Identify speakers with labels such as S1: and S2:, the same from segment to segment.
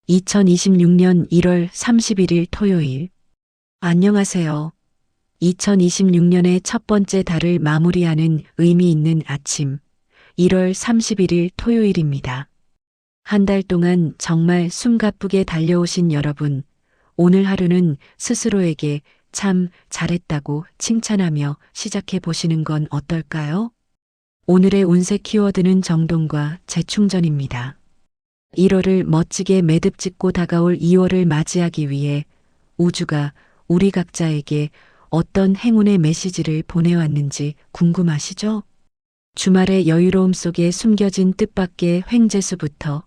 S1: 2026년 1월 31일 토요일. 안녕하세요. 2026년의 첫 번째 달을 마무리하는 의미 있는 아침, 1월 31일 토요일입니다. 한 달 동안 정말 숨가쁘게 달려오신 여러분, 오늘 하루는 스스로에게 참 잘했다고 칭찬하며 시작해 보시는 건 어떨까요? 오늘의 운세 키워드는 정돈과 재충전입니다. 1월을 멋지게 매듭 짓고 다가올 2월을 맞이하기 위해 우주가 우리 각자에게 어떤 행운의 메시지를 보내왔는지 궁금하시죠? 주말의 여유로움 속에 숨겨진 뜻밖의 횡재수부터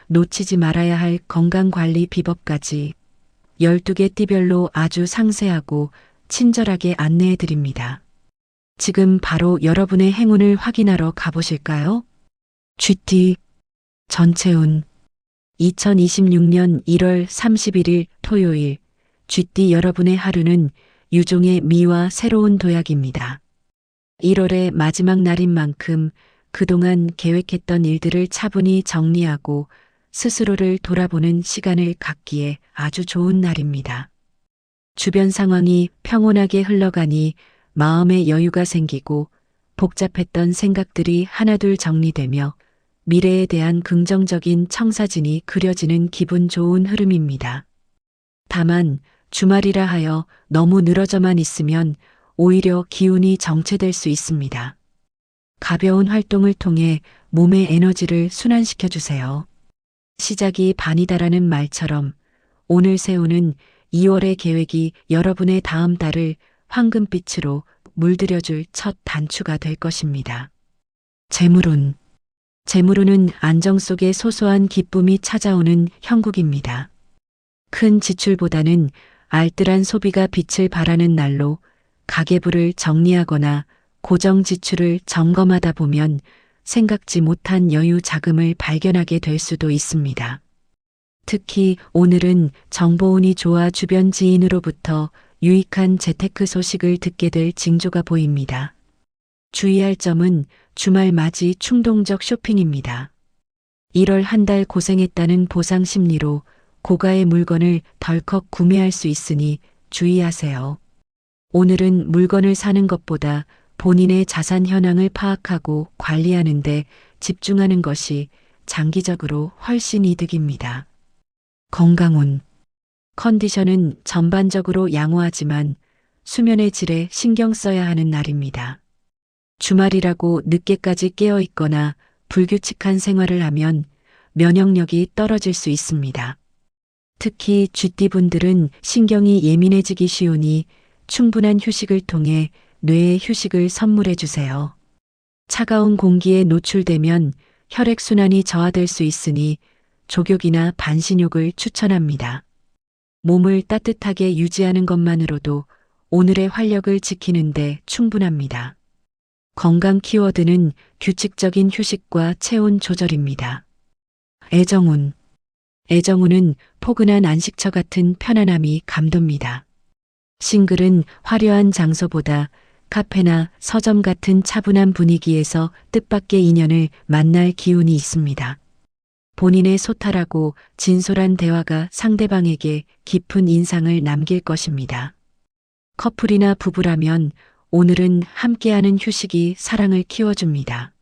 S1: 놓치지 말아야 할 건강관리 비법까지 12개 띠별로 아주 상세하고 친절하게 안내해 드립니다. 지금 바로 여러분의 행운을 확인하러 가보실까요? GT 전체운 2026년 1월 31일 토요일 GT 여러분의 하루는 유종의 미와 새로운 도약입니다. 1월의 마지막 날인 만큼 그동안 계획했던 일들을 차분히 정리하고 스스로를 돌아보는 시간을 갖기에 아주 좋은 날입니다. 주변 상황이 평온하게 흘러가니 마음의 여유가 생기고 복잡했던 생각들이 하나둘 정리되며 미래에 대한 긍정적인 청사진이 그려지는 기분 좋은 흐름입니다. 다만 주말이라 하여 너무 늘어져만 있으면 오히려 기운이 정체될 수 있습니다. 가벼운 활동을 통해 몸의 에너지를 순환시켜 주세요. 시작이 반이다라는 말처럼 오늘 세우는 2월의 계획이 여러분의 다음 달을 황금빛으로 물들여줄 첫 단추가 될 것입니다. 재물운. 재물운은 안정 속에 소소한 기쁨이 찾아오는 형국입니다. 큰 지출보다는 알뜰한 소비가 빛을 발하는 날로 가계부를 정리하거나 고정 지출을 점검하다 보면 생각지 못한 여유 자금을 발견하게 될 수도 있습니다. 특히 오늘은 정보운이 좋아 주변 지인으로부터 유익한 재테크 소식을 듣게 될 징조가 보입니다. 주의할 점은 주말 맞이 충동적 쇼핑입니다. 1월 한 달 고생했다는 보상 심리로 고가의 물건을 덜컥 구매할 수 있으니 주의하세요. 오늘은 물건을 사는 것보다 본인의 자산 현황을 파악하고 관리하는 데 집중하는 것이 장기적으로 훨씬 이득입니다. 건강운. 컨디션은 전반적으로 양호하지만 수면의 질에 신경 써야 하는 날입니다. 주말이라고 늦게까지 깨어 있거나 불규칙한 생활을 하면 면역력이 떨어질 수 있습니다. 특히 GT분들은 신경이 예민해지기 쉬우니 충분한 휴식을 통해 뇌에 휴식을 선물해 주세요. 차가운 공기에 노출되면 혈액순환이 저하될 수 있으니 족욕이나 반신욕을 추천합니다. 몸을 따뜻하게 유지하는 것만으로도 오늘의 활력을 지키는데 충분합니다. 건강 키워드는 규칙적인 휴식과 체온 조절입니다. 애정운. 애정운은 포근한 안식처 같은 편안함이 감돕니다. 싱글은 화려한 장소보다 카페나 서점 같은 차분한 분위기에서 뜻밖의 인연을 만날 기운이 있습니다. 본인의 소탈하고 진솔한 대화가 상대방에게 깊은 인상을 남길 것입니다. 커플이나 부부라면 오늘은 함께하는 휴식이 사랑을 키워줍니다.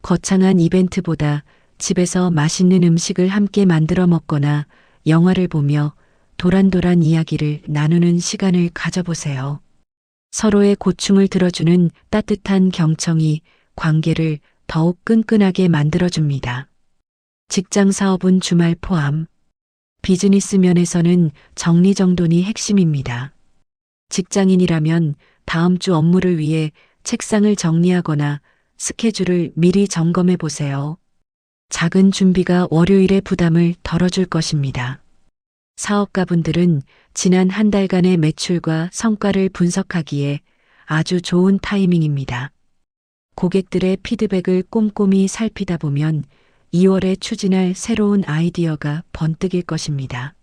S1: 거창한 이벤트보다 집에서 맛있는 음식을 함께 만들어 먹거나 영화를 보며 도란도란 이야기를 나누는 시간을 가져보세요. 서로의 고충을 들어주는 따뜻한 경청이 관계를 더욱 끈끈하게 만들어줍니다. 직장 사업은 주말 포함. 비즈니스 면에서는 정리정돈이 핵심입니다. 직장인이라면 다음 주 업무를 위해 책상을 정리하거나 스케줄을 미리 점검해 보세요. 작은 준비가 월요일의 부담을 덜어줄 것입니다. 사업가분들은 지난 한 달간의 매출과 성과를 분석하기에 아주 좋은 타이밍입니다. 고객들의 피드백을 꼼꼼히 살피다 보면 2월에 추진할 새로운 아이디어가 번뜩일 것입니다.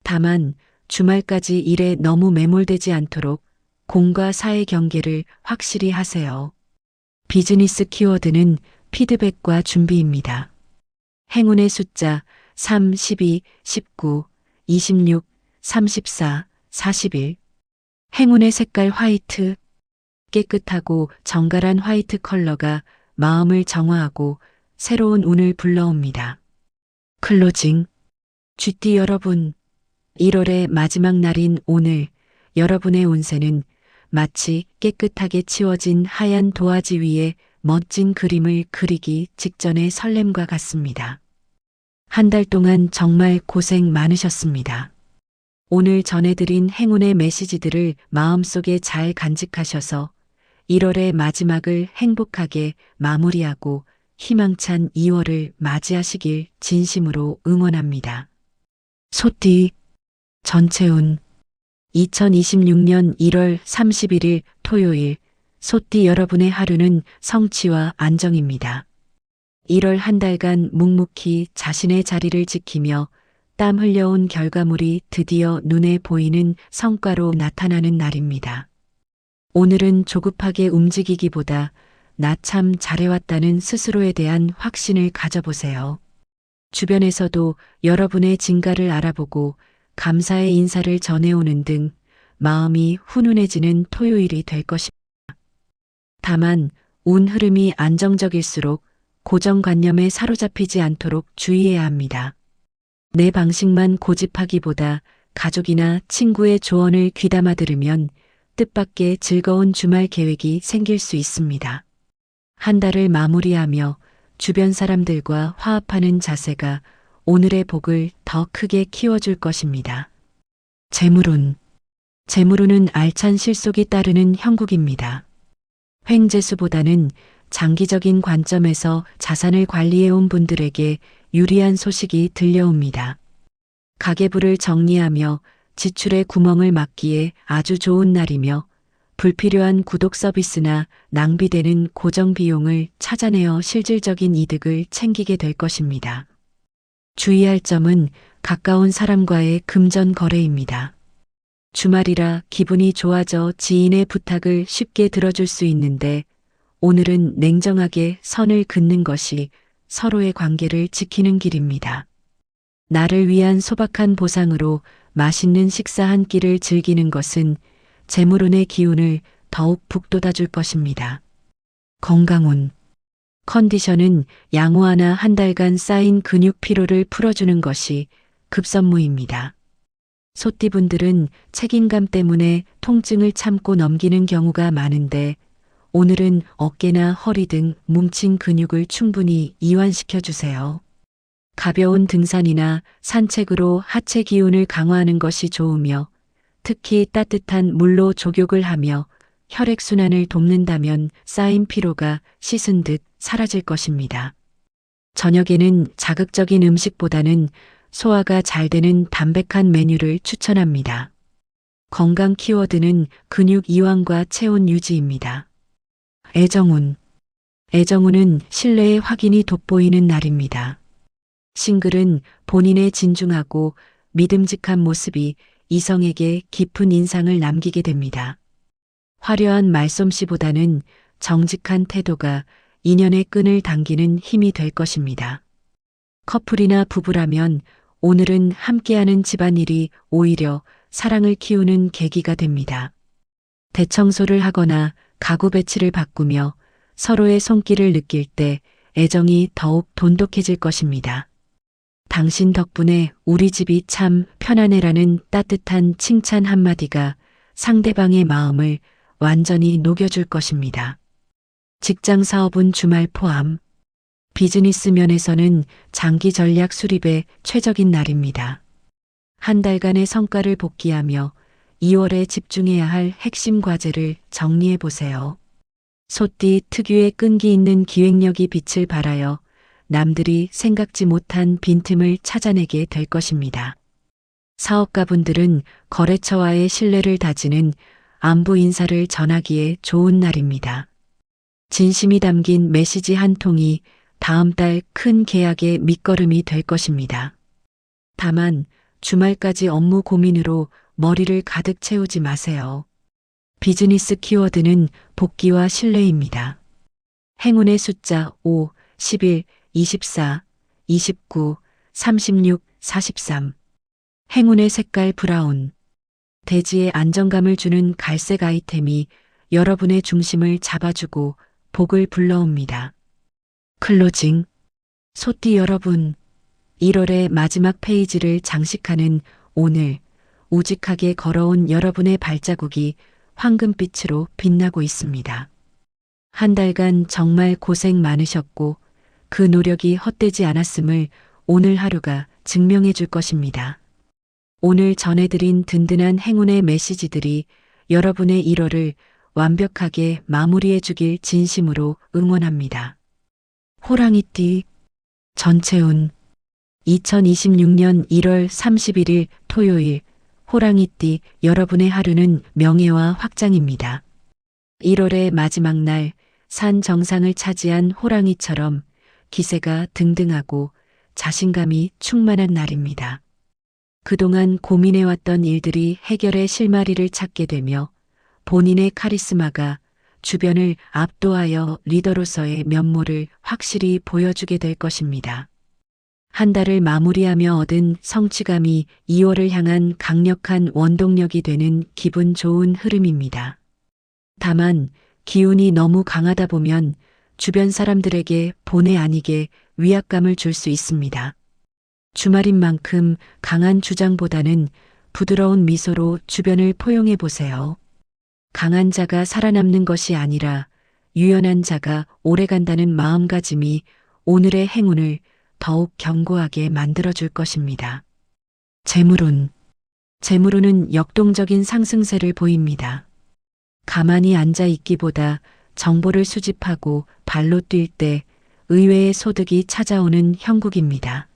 S1: 다만 주말까지 일에 너무 매몰되지 않도록 공과 사의 경계를 확실히 하세요. 비즈니스 키워드는 피드백과 준비입니다. 행운의 숫자 3, 12, 19, 26, 34, 41. 행운의 색깔 화이트. 깨끗하고 정갈한 화이트 컬러가 마음을 정화하고 새로운 운을 불러옵니다. 클로징. 쥐띠 여러분, 1월의 마지막 날인 오늘 여러분의 운세는 마치 깨끗하게 치워진 하얀 도화지 위에 멋진 그림을 그리기 직전의 설렘과 같습니다. 한 달 동안 정말 고생 많으셨습니다. 오늘 전해드린 행운의 메시지들을 마음속에 잘 간직하셔서 1월의 마지막을 행복하게 마무리하고 희망찬 2월을 맞이하시길 진심으로 응원합니다. 소띠 전체운. 2026년 1월 31일 토요일 소띠 여러분의 하루는 성취와 안정입니다. 1월 한 달간 묵묵히 자신의 자리를 지키며 땀 흘려온 결과물이 드디어 눈에 보이는 성과로 나타나는 날입니다. 오늘은 조급하게 움직이기보다 나 참 잘해왔다는 스스로에 대한 확신을 가져보세요. 주변에서도 여러분의 진가를 알아보고 감사의 인사를 전해오는 등 마음이 훈훈해지는 토요일이 될 것입니다. 다만 운 흐름이 안정적일수록 고정관념에 사로잡히지 않도록 주의해야 합니다. 내 방식만 고집하기보다 가족이나 친구의 조언을 귀담아 들으면 뜻밖의 즐거운 주말 계획이 생길 수 있습니다. 한 달을 마무리하며 주변 사람들과 화합하는 자세가 오늘의 복을 더 크게 키워줄 것입니다. 재물운. 재물운은 알찬 실속이 따르는 형국입니다. 횡재수보다는 장기적인 관점에서 자산을 관리해온 분들에게 유리한 소식이 들려옵니다. 가계부를 정리하며 지출의 구멍을 막기에 아주 좋은 날이며 불필요한 구독 서비스나 낭비되는 고정 비용을 찾아내어 실질적인 이득을 챙기게 될 것입니다. 주의할 점은 가까운 사람과의 금전 거래입니다. 주말이라 기분이 좋아져 지인의 부탁을 쉽게 들어줄 수 있는데 오늘은 냉정하게 선을 긋는 것이 서로의 관계를 지키는 길입니다. 나를 위한 소박한 보상으로 맛있는 식사 한 끼를 즐기는 것은 재물운의 기운을 더욱 북돋아줄 것입니다. 건강운. 컨디션은 양호하나 한 달간 쌓인 근육 피로를 풀어주는 것이 급선무입니다. 소띠분들은 책임감 때문에 통증을 참고 넘기는 경우가 많은데 오늘은 어깨나 허리 등 뭉친 근육을 충분히 이완시켜 주세요. 가벼운 등산이나 산책으로 하체 기운을 강화하는 것이 좋으며 특히 따뜻한 물로 족욕을 하며 혈액순환을 돕는다면 쌓인 피로가 씻은 듯 사라질 것입니다. 저녁에는 자극적인 음식보다는 소화가 잘 되는 담백한 메뉴를 추천합니다. 건강 키워드는 근육 이완과 체온 유지입니다. 애정운. 애정운은 신뢰의 확인이 돋보이는 날입니다. 싱글은 본인의 진중하고 믿음직한 모습이 이성에게 깊은 인상을 남기게 됩니다. 화려한 말솜씨보다는 정직한 태도가 인연의 끈을 당기는 힘이 될 것입니다. 커플이나 부부라면 오늘은 함께하는 집안일이 오히려 사랑을 키우는 계기가 됩니다. 대청소를 하거나 가구 배치를 바꾸며 서로의 손길을 느낄 때 애정이 더욱 돈독해질 것입니다. 당신 덕분에 우리 집이 참 편하네라는 따뜻한 칭찬 한마디가 상대방의 마음을 완전히 녹여줄 것입니다. 직장 사업은 주말 포함. 비즈니스 면에서는 장기 전략 수립에 최적인 날입니다. 한 달간의 성과를 복기하며 2월에 집중해야 할 핵심 과제를 정리해 보세요. 소띠 특유의 끈기 있는 기획력이 빛을 발하여 남들이 생각지 못한 빈틈을 찾아내게 될 것입니다. 사업가분들은 거래처와의 신뢰를 다지는 안부 인사를 전하기에 좋은 날입니다. 진심이 담긴 메시지 한 통이 다음 달 큰 계약의 밑거름이 될 것입니다. 다만 주말까지 업무 고민으로 머리를 가득 채우지 마세요. 비즈니스 키워드는 복귀와 신뢰입니다. 행운의 숫자 5, 11, 24, 29, 36, 43. 행운의 색깔 브라운. 대지에 안정감을 주는 갈색 아이템이 여러분의 중심을 잡아주고 복을 불러옵니다. 클로징. 소띠 여러분, 1월의 마지막 페이지를 장식하는 오늘, 우직하게 걸어온 여러분의 발자국이 황금빛으로 빛나고 있습니다. 한 달간 정말 고생 많으셨고 그 노력이 헛되지 않았음을 오늘 하루가 증명해 줄 것입니다. 오늘 전해드린 든든한 행운의 메시지들이 여러분의 1월을 완벽하게 마무리해 주길 진심으로 응원합니다. 호랑이띠 전체운 2026년 1월 31일 토요일 호랑이띠 여러분의 하루는 명예와 확장입니다. 1월의 마지막 날 산 정상을 차지한 호랑이처럼 기세가 등등하고 자신감이 충만한 날입니다. 그동안 고민해왔던 일들이 해결의 실마리를 찾게 되며 본인의 카리스마가 주변을 압도하여 리더로서의 면모를 확실히 보여주게 될 것입니다. 한 달을 마무리하며 얻은 성취감이 2월을 향한 강력한 원동력이 되는 기분 좋은 흐름입니다. 다만 기운이 너무 강하다 보면 주변 사람들에게 본의 아니게 위압감을 줄 수 있습니다. 주말인 만큼 강한 주장보다는 부드러운 미소로 주변을 포용해 보세요. 강한 자가 살아남는 것이 아니라 유연한 자가 오래간다는 마음가짐이 오늘의 행운을 더욱 견고하게 만들어줄 것입니다. 재물운. 재물운은 역동적인 상승세를 보입니다. 가만히 앉아 있기보다 정보를 수집하고 발로 뛸 때 의외의 소득이 찾아오는 형국입니다.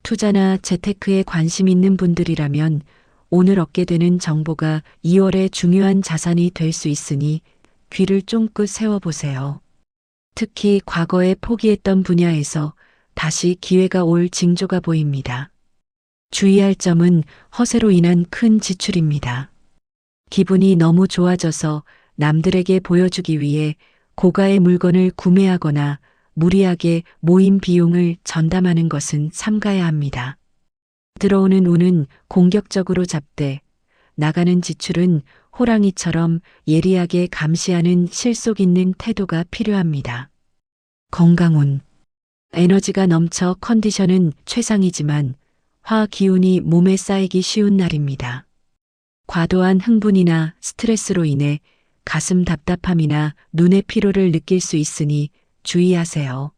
S1: 투자나 재테크에 관심 있는 분들이라면 오늘 얻게 되는 정보가 2월의 중요한 자산이 될 수 있으니 귀를 쫑긋 세워보세요. 특히 과거에 포기했던 분야에서 다시 기회가 올 징조가 보입니다. 주의할 점은 허세로 인한 큰 지출입니다. 기분이 너무 좋아져서 남들에게 보여주기 위해 고가의 물건을 구매하거나 무리하게 모임 비용을 전담하는 것은 삼가야 합니다. 들어오는 운은 공격적으로 잡되 나가는 지출은 호랑이처럼 예리하게 감시하는 실속 있는 태도가 필요합니다. 건강운. 에너지가 넘쳐 컨디션은 최상이지만 화 기운이 몸에 쌓이기 쉬운 날입니다. 과도한 흥분이나 스트레스로 인해 가슴 답답함이나 눈의 피로를 느낄 수 있으니 주의하세요.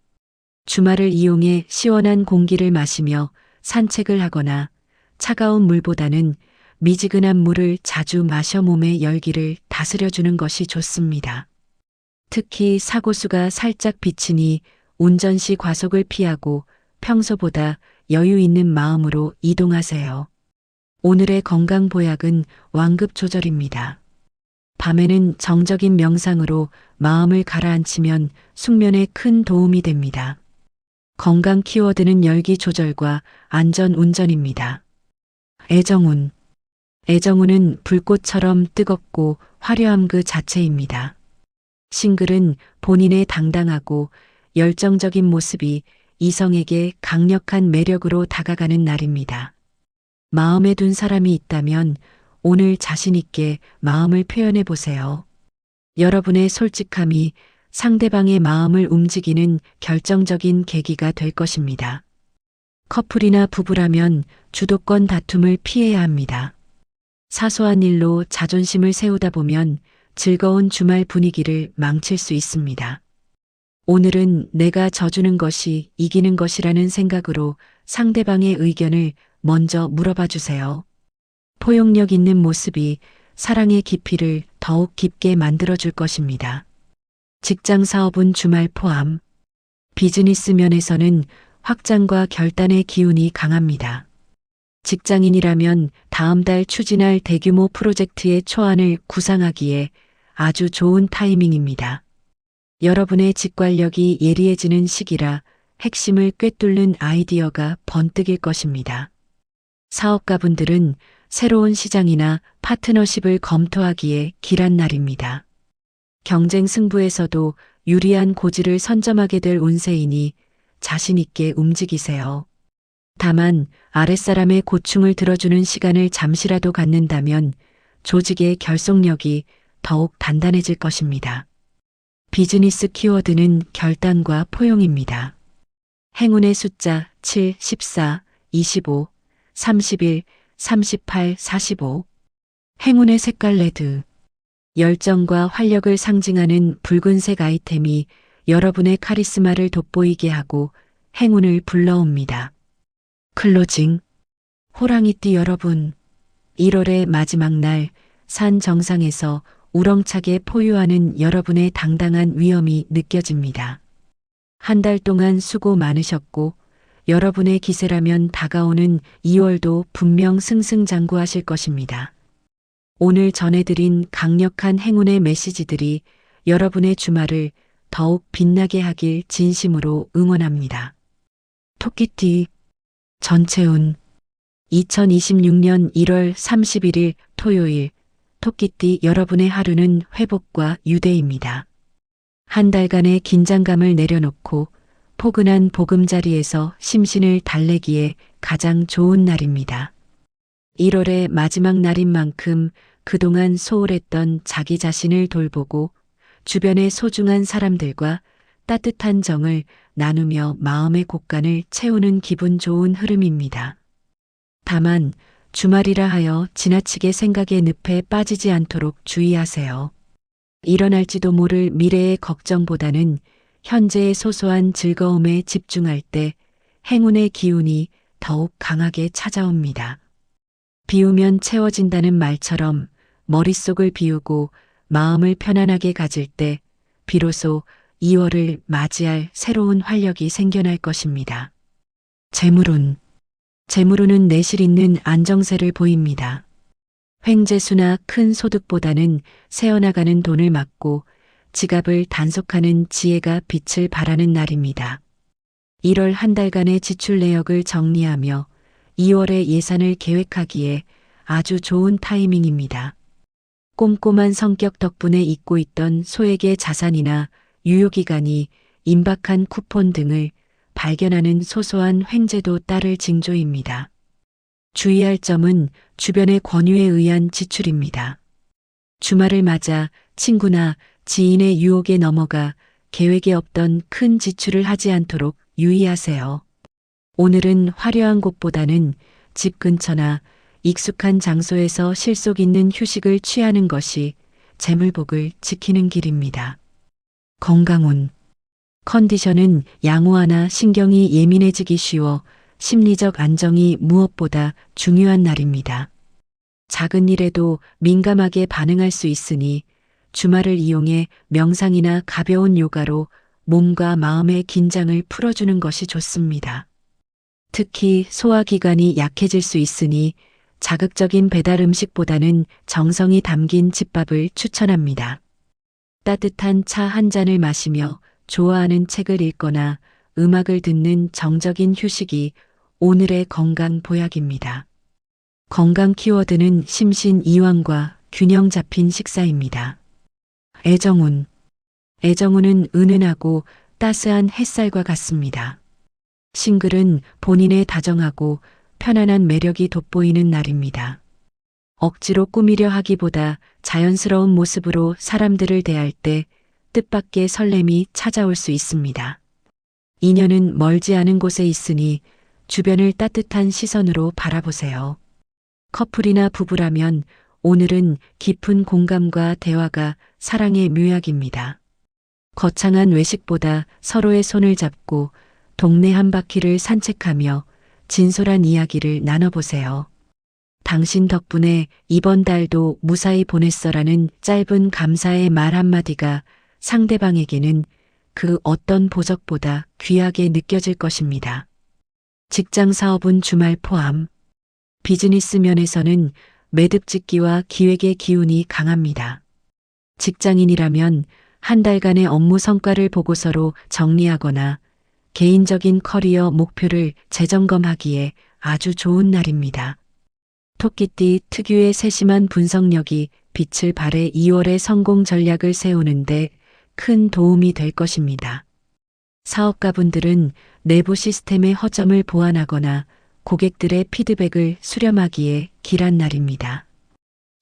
S1: 주말을 이용해 시원한 공기를 마시며 산책을 하거나 차가운 물보다는 미지근한 물을 자주 마셔 몸의 열기를 다스려주는 것이 좋습니다. 특히 사고수가 살짝 비치니 운전 시 과속을 피하고 평소보다 여유 있는 마음으로 이동하세요. 오늘의 건강 보약은 완급 조절입니다. 밤에는 정적인 명상으로 마음을 가라앉히면 숙면에 큰 도움이 됩니다. 건강 키워드는 열기 조절과 안전 운전입니다. 애정운. 애정운은 불꽃처럼 뜨겁고 화려함 그 자체입니다. 싱글은 본인의 당당하고 열정적인 모습이 이성에게 강력한 매력으로 다가가는 날입니다. 마음에 둔 사람이 있다면 오늘 자신 있게 마음을 표현해 보세요. 여러분의 솔직함이 상대방의 마음을 움직이는 결정적인 계기가 될 것입니다. 커플이나 부부라면 주도권 다툼을 피해야 합니다. 사소한 일로 자존심을 세우다 보면 즐거운 주말 분위기를 망칠 수 있습니다. 오늘은 내가 져주는 것이 이기는 것이라는 생각으로 상대방의 의견을 먼저 물어봐 주세요. 포용력 있는 모습이 사랑의 깊이를 더욱 깊게 만들어줄 것입니다. 직장 사업은 주말 포함. 비즈니스 면에서는 확장과 결단의 기운이 강합니다. 직장인이라면 다음 달 추진할 대규모 프로젝트의 초안을 구상하기에 아주 좋은 타이밍입니다. 여러분의 직관력이 예리해지는 시기라 핵심을 꿰뚫는 아이디어가 번뜩일 것입니다. 사업가분들은 새로운 시장이나 파트너십을 검토하기에 길한 날입니다. 경쟁 승부에서도 유리한 고지를 선점하게 될 운세이니 자신 있게 움직이세요. 다만 아랫사람의 고충을 들어주는 시간을 잠시라도 갖는다면 조직의 결속력이 더욱 단단해질 것입니다. 비즈니스 키워드는 결단과 포용입니다. 행운의 숫자 7, 14, 25, 31, 38, 45. 행운의 색깔 레드. 열정과 활력을 상징하는 붉은색 아이템이 여러분의 카리스마를 돋보이게 하고 행운을 불러옵니다. 클로징. 호랑이띠 여러분. 1월의 마지막 날, 산 정상에서 우렁차게 포효하는 여러분의 당당한 위엄이 느껴집니다. 한 달 동안 수고 많으셨고, 여러분의 기세라면 다가오는 2월도 분명 승승장구하실 것입니다. 오늘 전해드린 강력한 행운의 메시지들이 여러분의 주말을 더욱 빛나게 하길 진심으로 응원합니다. 토끼띠 전체운. 2026년 1월 31일 토요일, 토끼띠 여러분의 하루는 회복과 유대입니다. 한 달간의 긴장감을 내려놓고 포근한 보금자리에서 심신을 달래기에 가장 좋은 날입니다. 1월의 마지막 날인 만큼 그동안 소홀했던 자기 자신을 돌보고 주변의 소중한 사람들과 따뜻한 정을 나누며 마음의 곳간을 채우는 기분 좋은 흐름입니다. 다만 주말이라 하여 지나치게 생각의 늪에 빠지지 않도록 주의하세요. 일어날지도 모를 미래의 걱정보다는 현재의 소소한 즐거움에 집중할 때 행운의 기운이 더욱 강하게 찾아옵니다. 비우면 채워진다는 말처럼 머릿속을 비우고 마음을 편안하게 가질 때 비로소 2월을 맞이할 새로운 활력이 생겨날 것입니다. 재물운. 재물운은 내실 있는 안정세를 보입니다. 횡재수나 큰 소득보다는 새어나가는 돈을 막고 지갑을 단속하는 지혜가 빛을 발하는 날입니다. 1월 한 달간의 지출 내역을 정리하며 2월의 예산을 계획하기에 아주 좋은 타이밍입니다. 꼼꼼한 성격 덕분에 잊고 있던 소액의 자산이나 유효기간이 임박한 쿠폰 등을 발견하는 소소한 횡재도 따를 징조입니다. 주의할 점은 주변의 권유에 의한 지출입니다. 주말을 맞아 친구나 지인의 유혹에 넘어가 계획에 없던 큰 지출을 하지 않도록 유의하세요. 오늘은 화려한 곳보다는 집 근처나 익숙한 장소에서 실속 있는 휴식을 취하는 것이 재물복을 지키는 길입니다. 건강운. 컨디션은 양호하나 신경이 예민해지기 쉬워 심리적 안정이 무엇보다 중요한 날입니다. 작은 일에도 민감하게 반응할 수 있으니 주말을 이용해 명상이나 가벼운 요가로 몸과 마음의 긴장을 풀어주는 것이 좋습니다. 특히 소화기관이 약해질 수 있으니 자극적인 배달 음식보다는 정성이 담긴 집밥을 추천합니다. 따뜻한 차 한 잔을 마시며 좋아하는 책을 읽거나 음악을 듣는 정적인 휴식이 오늘의 건강 보약입니다. 건강 키워드는 심신이완과 균형 잡힌 식사입니다. 애정운. 애정운은 은은하고 따스한 햇살과 같습니다. 싱글은 본인의 다정하고 편안한 매력이 돋보이는 날입니다. 억지로 꾸미려 하기보다 자연스러운 모습으로 사람들을 대할 때 뜻밖의 설렘이 찾아올 수 있습니다. 인연은 멀지 않은 곳에 있으니 주변을 따뜻한 시선으로 바라보세요. 커플이나 부부라면 오늘은 깊은 공감과 대화가 사랑의 묘약입니다. 거창한 외식보다 서로의 손을 잡고 동네 한 바퀴를 산책하며 진솔한 이야기를 나눠보세요. 당신 덕분에 이번 달도 무사히 보냈어라는 짧은 감사의 말 한마디가 상대방에게는 그 어떤 보석보다 귀하게 느껴질 것입니다. 직장 사업은 주말 포함. 비즈니스 면에서는 매듭짓기와 기획의 기운이 강합니다. 직장인이라면 한 달간의 업무 성과를 보고서로 정리하거나 개인적인 커리어 목표를 재점검하기에 아주 좋은 날입니다. 토끼띠 특유의 세심한 분석력이 빛을 발해 2월의 성공 전략을 세우는데 큰 도움이 될 것입니다. 사업가분들은 내부 시스템의 허점을 보완하거나 고객들의 피드백을 수렴하기에 길한 날입니다.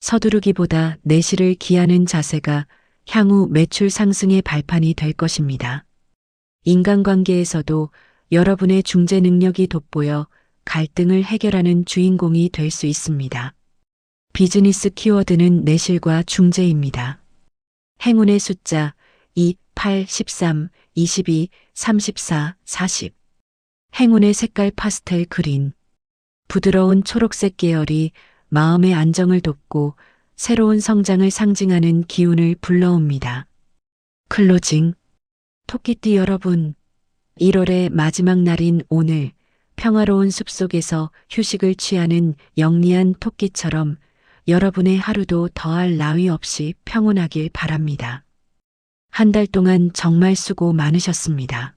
S1: 서두르기보다 내실을 기하는 자세가 향후 매출 상승의 발판이 될 것입니다. 인간관계에서도 여러분의 중재 능력이 돋보여 갈등을 해결하는 주인공이 될 수 있습니다. 비즈니스 키워드는 내실과 중재입니다. 행운의 숫자 2, 8, 13, 22, 34, 40. 행운의 색깔 파스텔 그린. 부드러운 초록색 계열이 마음의 안정을 돕고 새로운 성장을 상징하는 기운을 불러옵니다. 클로징. 토끼띠 여러분, 1월의 마지막 날인 오늘 평화로운 숲속에서 휴식을 취하는 영리한 토끼처럼 여러분의 하루도 더할 나위 없이 평온하길 바랍니다. 한 달 동안 정말 수고 많으셨습니다.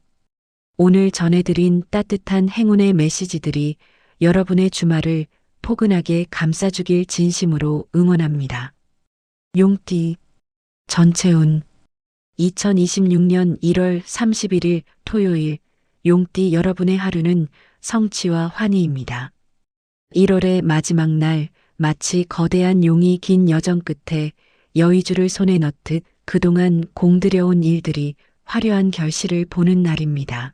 S1: 오늘 전해드린 따뜻한 행운의 메시지들이 여러분의 주말을 포근하게 감싸주길 진심으로 응원합니다. 용띠 전체운 2026년 1월 31일 토요일 용띠 여러분의 하루는 성취와 환희입니다. 1월의 마지막 날 마치 거대한 용이 긴 여정 끝에 여의주를 손에 넣듯 그동안 공들여온 일들이 화려한 결실을 보는 날입니다.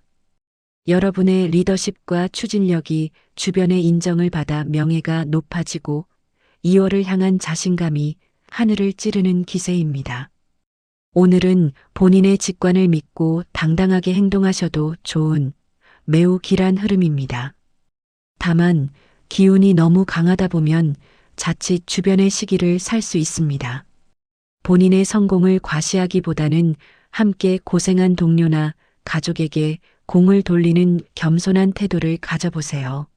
S1: 여러분의 리더십과 추진력이 주변의 인정을 받아 명예가 높아지고 2월을 향한 자신감이 하늘을 찌르는 기세입니다. 오늘은 본인의 직관을 믿고 당당하게 행동하셔도 좋은 매우 길한 흐름입니다. 다만 기운이 너무 강하다 보면 자칫 주변의 시기를 살 수 있습니다. 본인의 성공을 과시하기보다는 함께 고생한 동료나 가족에게 공을 돌리는 겸손한 태도를 가져보세요.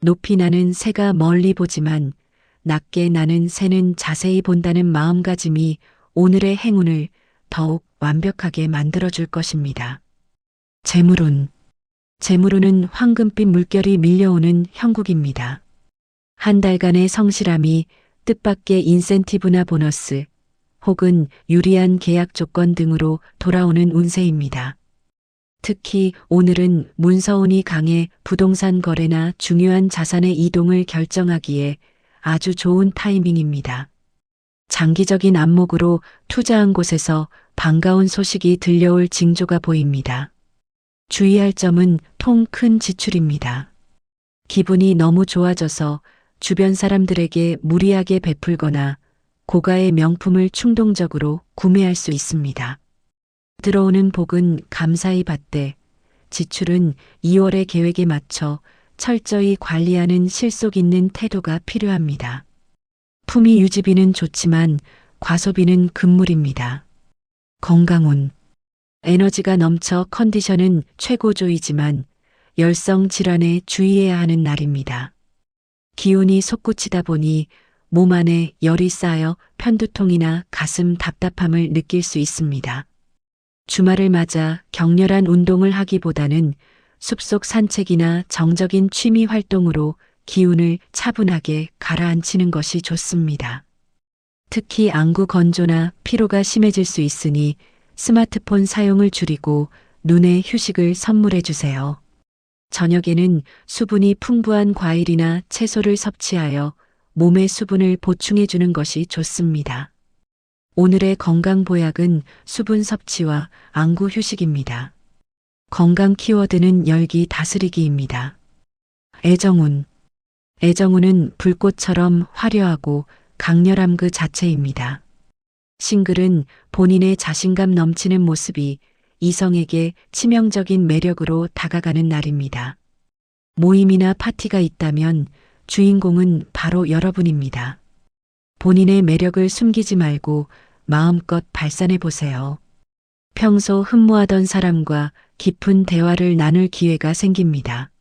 S1: 높이 나는 새가 멀리 보지만 낮게 나는 새는 자세히 본다는 마음가짐이 오늘의 행운을 더욱 완벽하게 만들어줄 것입니다. 재물운. 재물운은 황금빛 물결이 밀려오는 형국입니다. 한 달간의 성실함이 뜻밖의 인센티브나 보너스 혹은 유리한 계약 조건 등으로 돌아오는 운세입니다. 특히 오늘은 문서운이 강해 부동산 거래나 중요한 자산의 이동을 결정하기에 아주 좋은 타이밍입니다. 장기적인 안목으로 투자한 곳에서 반가운 소식이 들려올 징조가 보입니다. 주의할 점은 통 큰 지출입니다. 기분이 너무 좋아져서 주변 사람들에게 무리하게 베풀거나 고가의 명품을 충동적으로 구매할 수 있습니다. 들어오는 복은 감사히 받되 지출은 2월의 계획에 맞춰 철저히 관리하는 실속 있는 태도가 필요합니다. 품위 유지비는 좋지만 과소비는 금물입니다. 건강운. 에너지가 넘쳐 컨디션은 최고조이지만 열성 질환에 주의해야 하는 날입니다. 기운이 솟구치다 보니 몸 안에 열이 쌓여 편두통이나 가슴 답답함을 느낄 수 있습니다. 주말을 맞아 격렬한 운동을 하기보다는 숲속 산책이나 정적인 취미 활동으로 기운을 차분하게 가라앉히는 것이 좋습니다. 특히 안구 건조나 피로가 심해질 수 있으니 스마트폰 사용을 줄이고 눈에 휴식을 선물해 주세요. 저녁에는 수분이 풍부한 과일이나 채소를 섭취하여 몸의 수분을 보충해 주는 것이 좋습니다. 오늘의 건강 보약은 수분 섭취와 안구 휴식입니다. 건강 키워드는 열기 다스리기입니다. 애정운. 애정운은 불꽃처럼 화려하고 강렬함 그 자체입니다. 싱글은 본인의 자신감 넘치는 모습이 이성에게 치명적인 매력으로 다가가는 날입니다. 모임이나 파티가 있다면 주인공은 바로 여러분입니다. 본인의 매력을 숨기지 말고 마음껏 발산해 보세요. 평소 흠모하던 사람과 깊은 대화를 나눌 기회가 생깁니다.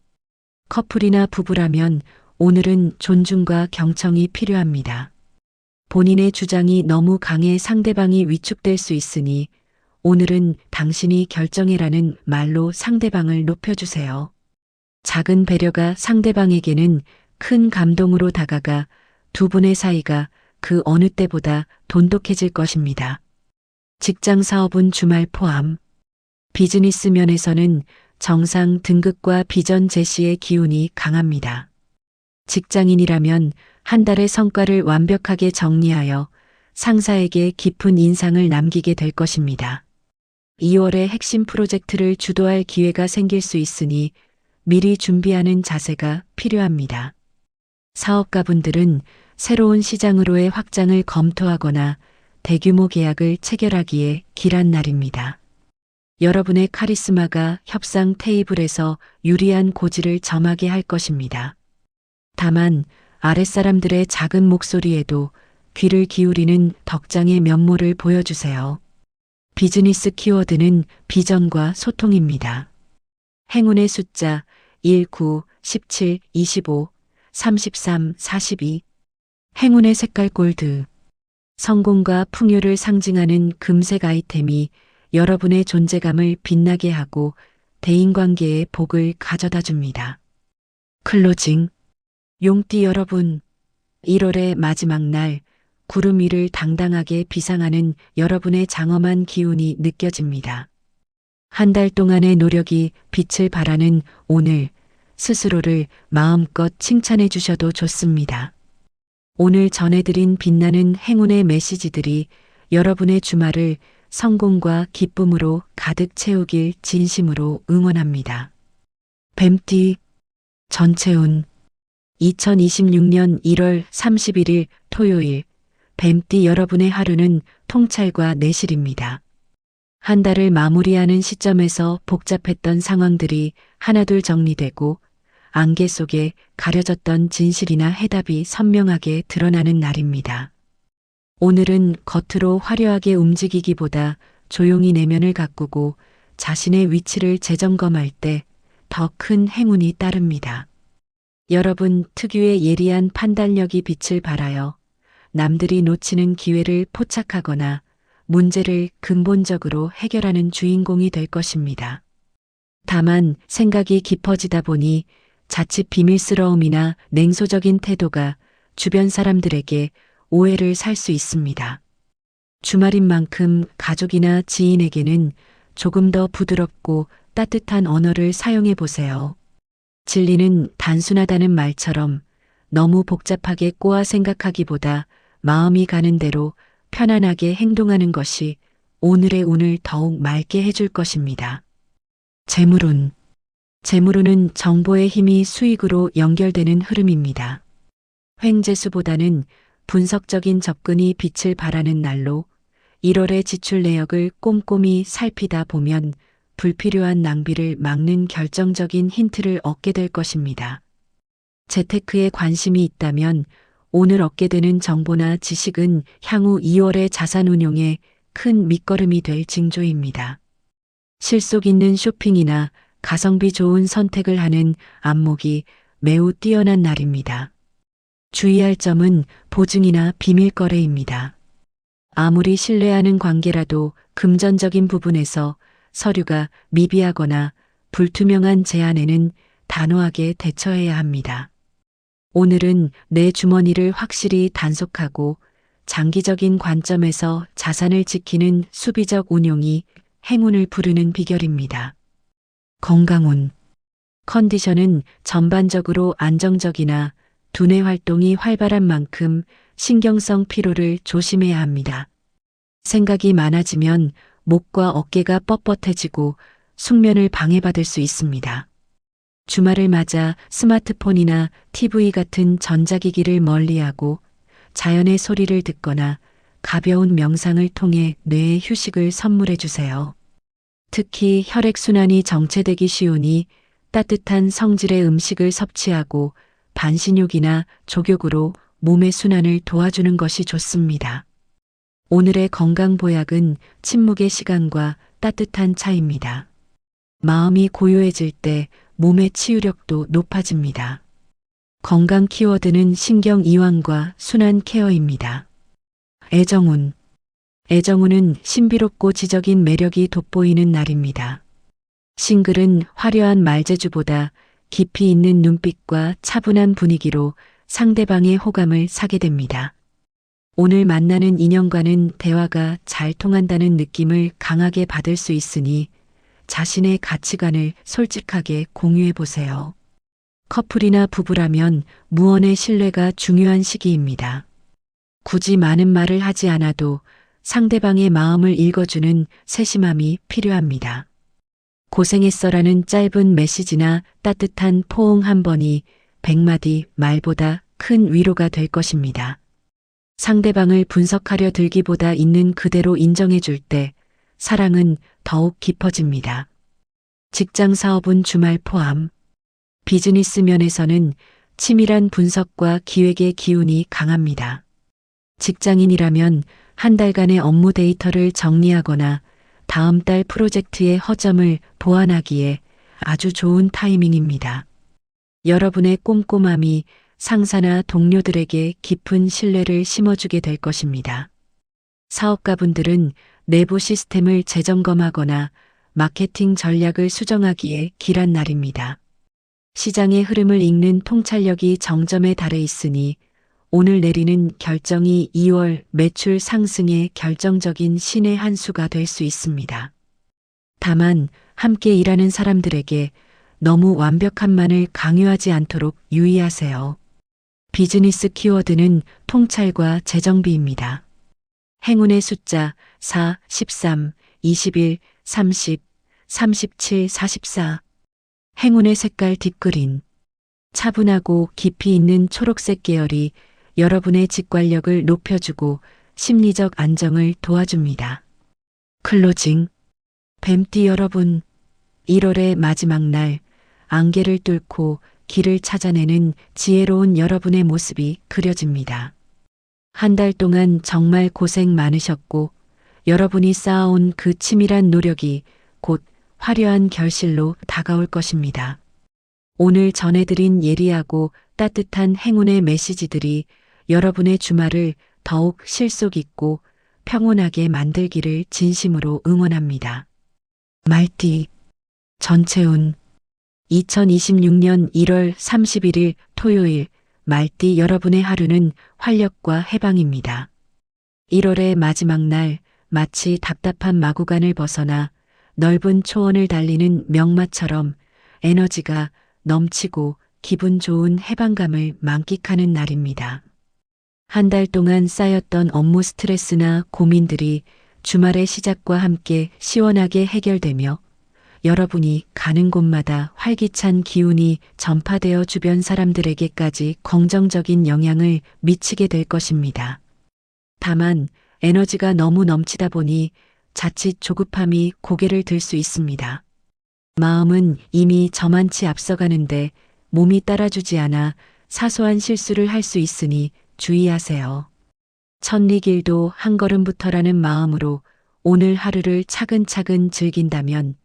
S1: 커플이나 부부라면 오늘은 존중과 경청이 필요합니다. 본인의 주장이 너무 강해 상대방이 위축될 수 있으니 오늘은 당신이 결정해라는 말로 상대방을 높여주세요. 작은 배려가 상대방에게는 큰 감동으로 다가가 두 분의 사이가 그 어느 때보다 돈독해질 것입니다. 직장 사업은 주말 포함. 비즈니스 면에서는 정상 등급과 비전 제시의 기운이 강합니다. 직장인이라면 한 달의 성과를 완벽하게 정리하여 상사에게 깊은 인상을 남기게 될 것입니다. 2월에 핵심 프로젝트를 주도할 기회가 생길 수 있으니 미리 준비하는 자세가 필요합니다. 사업가분들은 새로운 시장으로의 확장을 검토하거나 대규모 계약을 체결하기에 길한 날입니다. 여러분의 카리스마가 협상 테이블에서 유리한 고지를 점하게 할 것입니다. 다만 아랫사람들의 작은 목소리에도 귀를 기울이는 덕장의 면모를 보여주세요. 비즈니스 키워드는 비전과 소통입니다. 행운의 숫자 1, 9, 17, 25, 33, 42. 행운의 색깔 골드. 성공과 풍요를 상징하는 금색 아이템이 여러분의 존재감을 빛나게 하고 대인관계에 복을 가져다 줍니다. 클로징. 용띠 여러분, 1월의 마지막 날 구름 위를 당당하게 비상하는 여러분의 장엄한 기운이 느껴집니다. 한 달 동안의 노력이 빛을 발하는 오늘, 스스로를 마음껏 칭찬해 주셔도 좋습니다. 오늘 전해드린 빛나는 행운의 메시지들이 여러분의 주말을 성공과 기쁨으로 가득 채우길 진심으로 응원합니다. 뱀띠 전체운. 2026년 1월 31일 토요일, 뱀띠 여러분의 하루는 통찰과 내실입니다. 한 달을 마무리하는 시점에서 복잡했던 상황들이 하나둘 정리되고 안개 속에 가려졌던 진실이나 해답이 선명하게 드러나는 날입니다. 오늘은 겉으로 화려하게 움직이기보다 조용히 내면을 가꾸고 자신의 위치를 재점검할 때 더 큰 행운이 따릅니다. 여러분 특유의 예리한 판단력이 빛을 발하여 남들이 놓치는 기회를 포착하거나 문제를 근본적으로 해결하는 주인공이 될 것입니다. 다만 생각이 깊어지다 보니 자칫 비밀스러움이나 냉소적인 태도가 주변 사람들에게 오해를 살 수 있습니다. 주말인 만큼 가족이나 지인에게는 조금 더 부드럽고 따뜻한 언어를 사용해 보세요. 진리는 단순하다는 말처럼 너무 복잡하게 꼬아 생각하기보다 마음이 가는 대로 편안하게 행동하는 것이 오늘의 운을 더욱 맑게 해줄 것입니다. 재물운. 재물운은 정보의 힘이 수익으로 연결되는 흐름입니다. 횡재수보다는 분석적인 접근이 빛을 발하는 날로 1월의 지출 내역을 꼼꼼히 살피다 보면 불필요한 낭비를 막는 결정적인 힌트를 얻게 될 것입니다. 재테크에 관심이 있다면 오늘 얻게 되는 정보나 지식은 향후 2월의 자산 운용에 큰 밑거름이 될 징조입니다. 실속 있는 쇼핑이나 가성비 좋은 선택을 하는 안목이 매우 뛰어난 날입니다. 주의할 점은 보증이나 비밀 거래입니다. 아무리 신뢰하는 관계라도 금전적인 부분에서 서류가 미비하거나 불투명한 제안에는 단호하게 대처해야 합니다. 오늘은 내 주머니를 확실히 단속하고 장기적인 관점에서 자산을 지키는 수비적 운용이 행운을 부르는 비결입니다. 건강운. 컨디션은 전반적으로 안정적이나 두뇌 활동이 활발한 만큼 신경성 피로를 조심해야 합니다. 생각이 많아지면 목과 어깨가 뻣뻣해지고 숙면을 방해받을 수 있습니다. 주말을 맞아 스마트폰이나 TV 같은 전자기기를 멀리하고 자연의 소리를 듣거나 가벼운 명상을 통해 뇌에 휴식을 선물해 주세요. 특히 혈액순환이 정체되기 쉬우니 따뜻한 성질의 음식을 섭취하고 반신욕이나 족욕으로 몸의 순환을 도와주는 것이 좋습니다. 오늘의 건강 보약은 침묵의 시간과 따뜻한 차입니다. 마음이 고요해질 때 몸의 치유력도 높아집니다. 건강 키워드는 신경 이완과 순환 케어입니다. 애정운. 애정운은 신비롭고 지적인 매력이 돋보이는 날입니다. 싱글은 화려한 말재주보다 깊이 있는 눈빛과 차분한 분위기로 상대방의 호감을 사게 됩니다. 오늘 만나는 인연과는 대화가 잘 통한다는 느낌을 강하게 받을 수 있으니 자신의 가치관을 솔직하게 공유해 보세요. 커플이나 부부라면 무언의 신뢰가 중요한 시기입니다. 굳이 많은 말을 하지 않아도 상대방의 마음을 읽어주는 세심함이 필요합니다. 고생했어라는 짧은 메시지나 따뜻한 포옹 한 번이 100마디 말보다 큰 위로가 될 것입니다. 상대방을 분석하려 들기보다 있는 그대로 인정해 줄 때 사랑은 더욱 깊어집니다. 직장 사업은 주말 포함. 비즈니스 면에서는 치밀한 분석과 기획의 기운이 강합니다. 직장인이라면 한 달간의 업무 데이터를 정리하거나 다음 달 프로젝트의 허점을 보완하기에 아주 좋은 타이밍입니다. 여러분의 꼼꼼함이 상사나 동료들에게 깊은 신뢰를 심어주게 될 것입니다. 사업가분들은 내부 시스템을 재점검하거나 마케팅 전략을 수정하기에 길한 날입니다. 시장의 흐름을 읽는 통찰력이 정점에 달해 있으니 오늘 내리는 결정이 2월 매출 상승의 결정적인 신의 한 수가 될 수 있습니다. 다만 함께 일하는 사람들에게 너무 완벽함만을 강요하지 않도록 유의하세요. 비즈니스 키워드는 통찰과 재정비입니다. 행운의 숫자 4, 13, 21, 30, 37, 44. 행운의 색깔 딥그린. 차분하고 깊이 있는 초록색 계열이 여러분의 직관력을 높여주고 심리적 안정을 도와줍니다. 클로징. 뱀띠 여러분, 1월의 마지막 날, 안개를 뚫고 길을 찾아내는 지혜로운 여러분의 모습이 그려집니다. 한 달 동안 정말 고생 많으셨고 여러분이 쌓아온 그 치밀한 노력이 곧 화려한 결실로 다가올 것입니다. 오늘 전해드린 예리하고 따뜻한 행운의 메시지들이 여러분의 주말을 더욱 실속 있고 평온하게 만들기를 진심으로 응원합니다. 말띠 전체운 2026년 1월 31일 토요일 말띠 여러분의 하루는 활력과 해방입니다. 1월의 마지막 날 마치 답답한 마구간을 벗어나 넓은 초원을 달리는 명마처럼 에너지가 넘치고 기분 좋은 해방감을 만끽하는 날입니다. 한 달 동안 쌓였던 업무 스트레스나 고민들이 주말의 시작과 함께 시원하게 해결되며 여러분이 가는 곳마다 활기찬 기운이 전파되어 주변 사람들에게까지 긍정적인 영향을 미치게 될 것입니다. 다만 에너지가 너무 넘치다 보니 자칫 조급함이 고개를 들 수 있습니다. 마음은 이미 저만치 앞서가는데 몸이 따라주지 않아 사소한 실수를 할 수 있으니 주의하세요. 천리길도 한 걸음부터라는 마음으로 오늘 하루를 차근차근 즐긴다면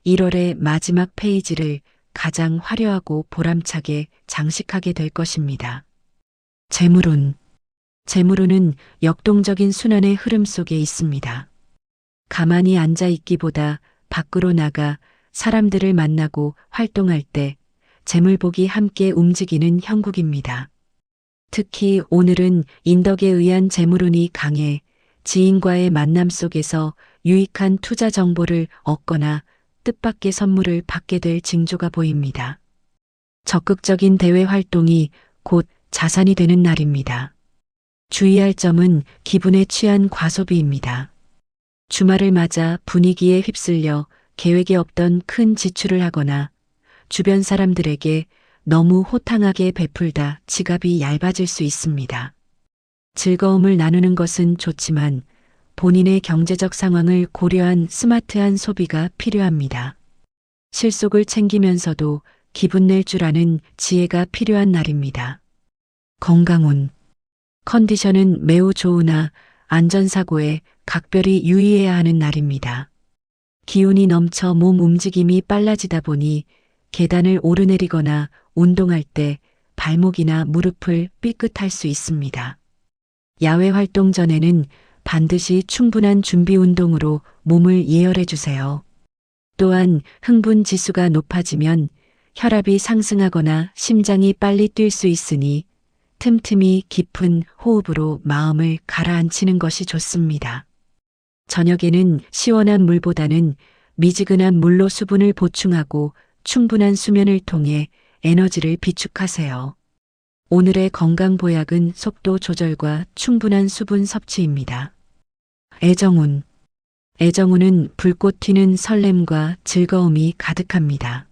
S1: 1월의 마지막 페이지를 가장 화려하고 보람차게 장식하게 될 것입니다. 재물운. 재물운은 역동적인 순환의 흐름 속에 있습니다. 가만히 앉아 있기보다 밖으로 나가 사람들을 만나고 활동할 때 재물복이 함께 움직이는 형국입니다. 특히 오늘은 인덕에 의한 재물운이 강해 지인과의 만남 속에서 유익한 투자 정보를 얻거나 뜻밖의 선물을 받게 될 징조가 보입니다. 적극적인 대외 활동이 곧 자산이 되는 날입니다. 주의할 점은 기분에 취한 과소비입니다. 주말을 맞아 분위기에 휩쓸려 계획에 없던 큰 지출을 하거나 주변 사람들에게 너무 호탕하게 베풀다 지갑이 얇아질 수 있습니다. 즐거움을 나누는 것은 좋지만 본인의 경제적 상황을 고려한 스마트한 소비가 필요합니다. 실속을 챙기면서도 기분 낼 줄 아는 지혜가 필요한 날입니다. 건강운. 컨디션은 매우 좋으나 안전사고에 각별히 유의해야 하는 날입니다. 기운이 넘쳐 몸 움직임이 빨라지다 보니 계단을 오르내리거나 운동할 때 발목이나 무릎을 삐끗할 수 있습니다. 야외 활동 전에는 반드시 충분한 준비 운동으로 몸을 예열해 주세요. 또한 흥분 지수가 높아지면 혈압이 상승하거나 심장이 빨리 뛸 수 있으니 틈틈이 깊은 호흡으로 마음을 가라앉히는 것이 좋습니다. 저녁에는 시원한 물보다는 미지근한 물로 수분을 보충하고 충분한 수면을 통해 에너지를 비축하세요. 오늘의 건강 보약은 속도 조절과 충분한 수분 섭취입니다. 애정운. 애정운은 불꽃 튀는 설렘과 즐거움이 가득합니다.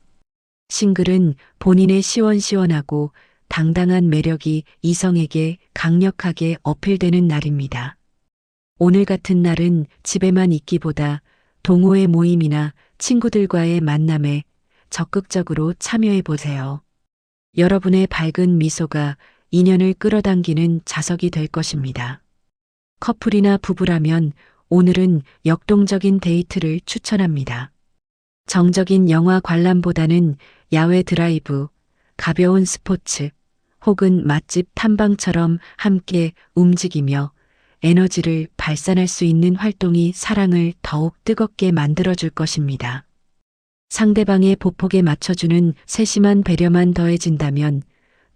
S1: 싱글은 본인의 시원시원하고 당당한 매력이 이성에게 강력하게 어필되는 날입니다. 오늘 같은 날은 집에만 있기보다 동호회 모임이나 친구들과의 만남에 적극적으로 참여해 보세요. 여러분의 밝은 미소가 인연을 끌어당기는 자석이 될 것입니다. 커플이나 부부라면 오늘은 역동적인 데이트를 추천합니다. 정적인 영화 관람보다는 야외 드라이브, 가벼운 스포츠, 혹은 맛집 탐방처럼 함께 움직이며 에너지를 발산할 수 있는 활동이 사랑을 더욱 뜨겁게 만들어줄 것입니다. 상대방의 보폭에 맞춰주는 세심한 배려만 더해진다면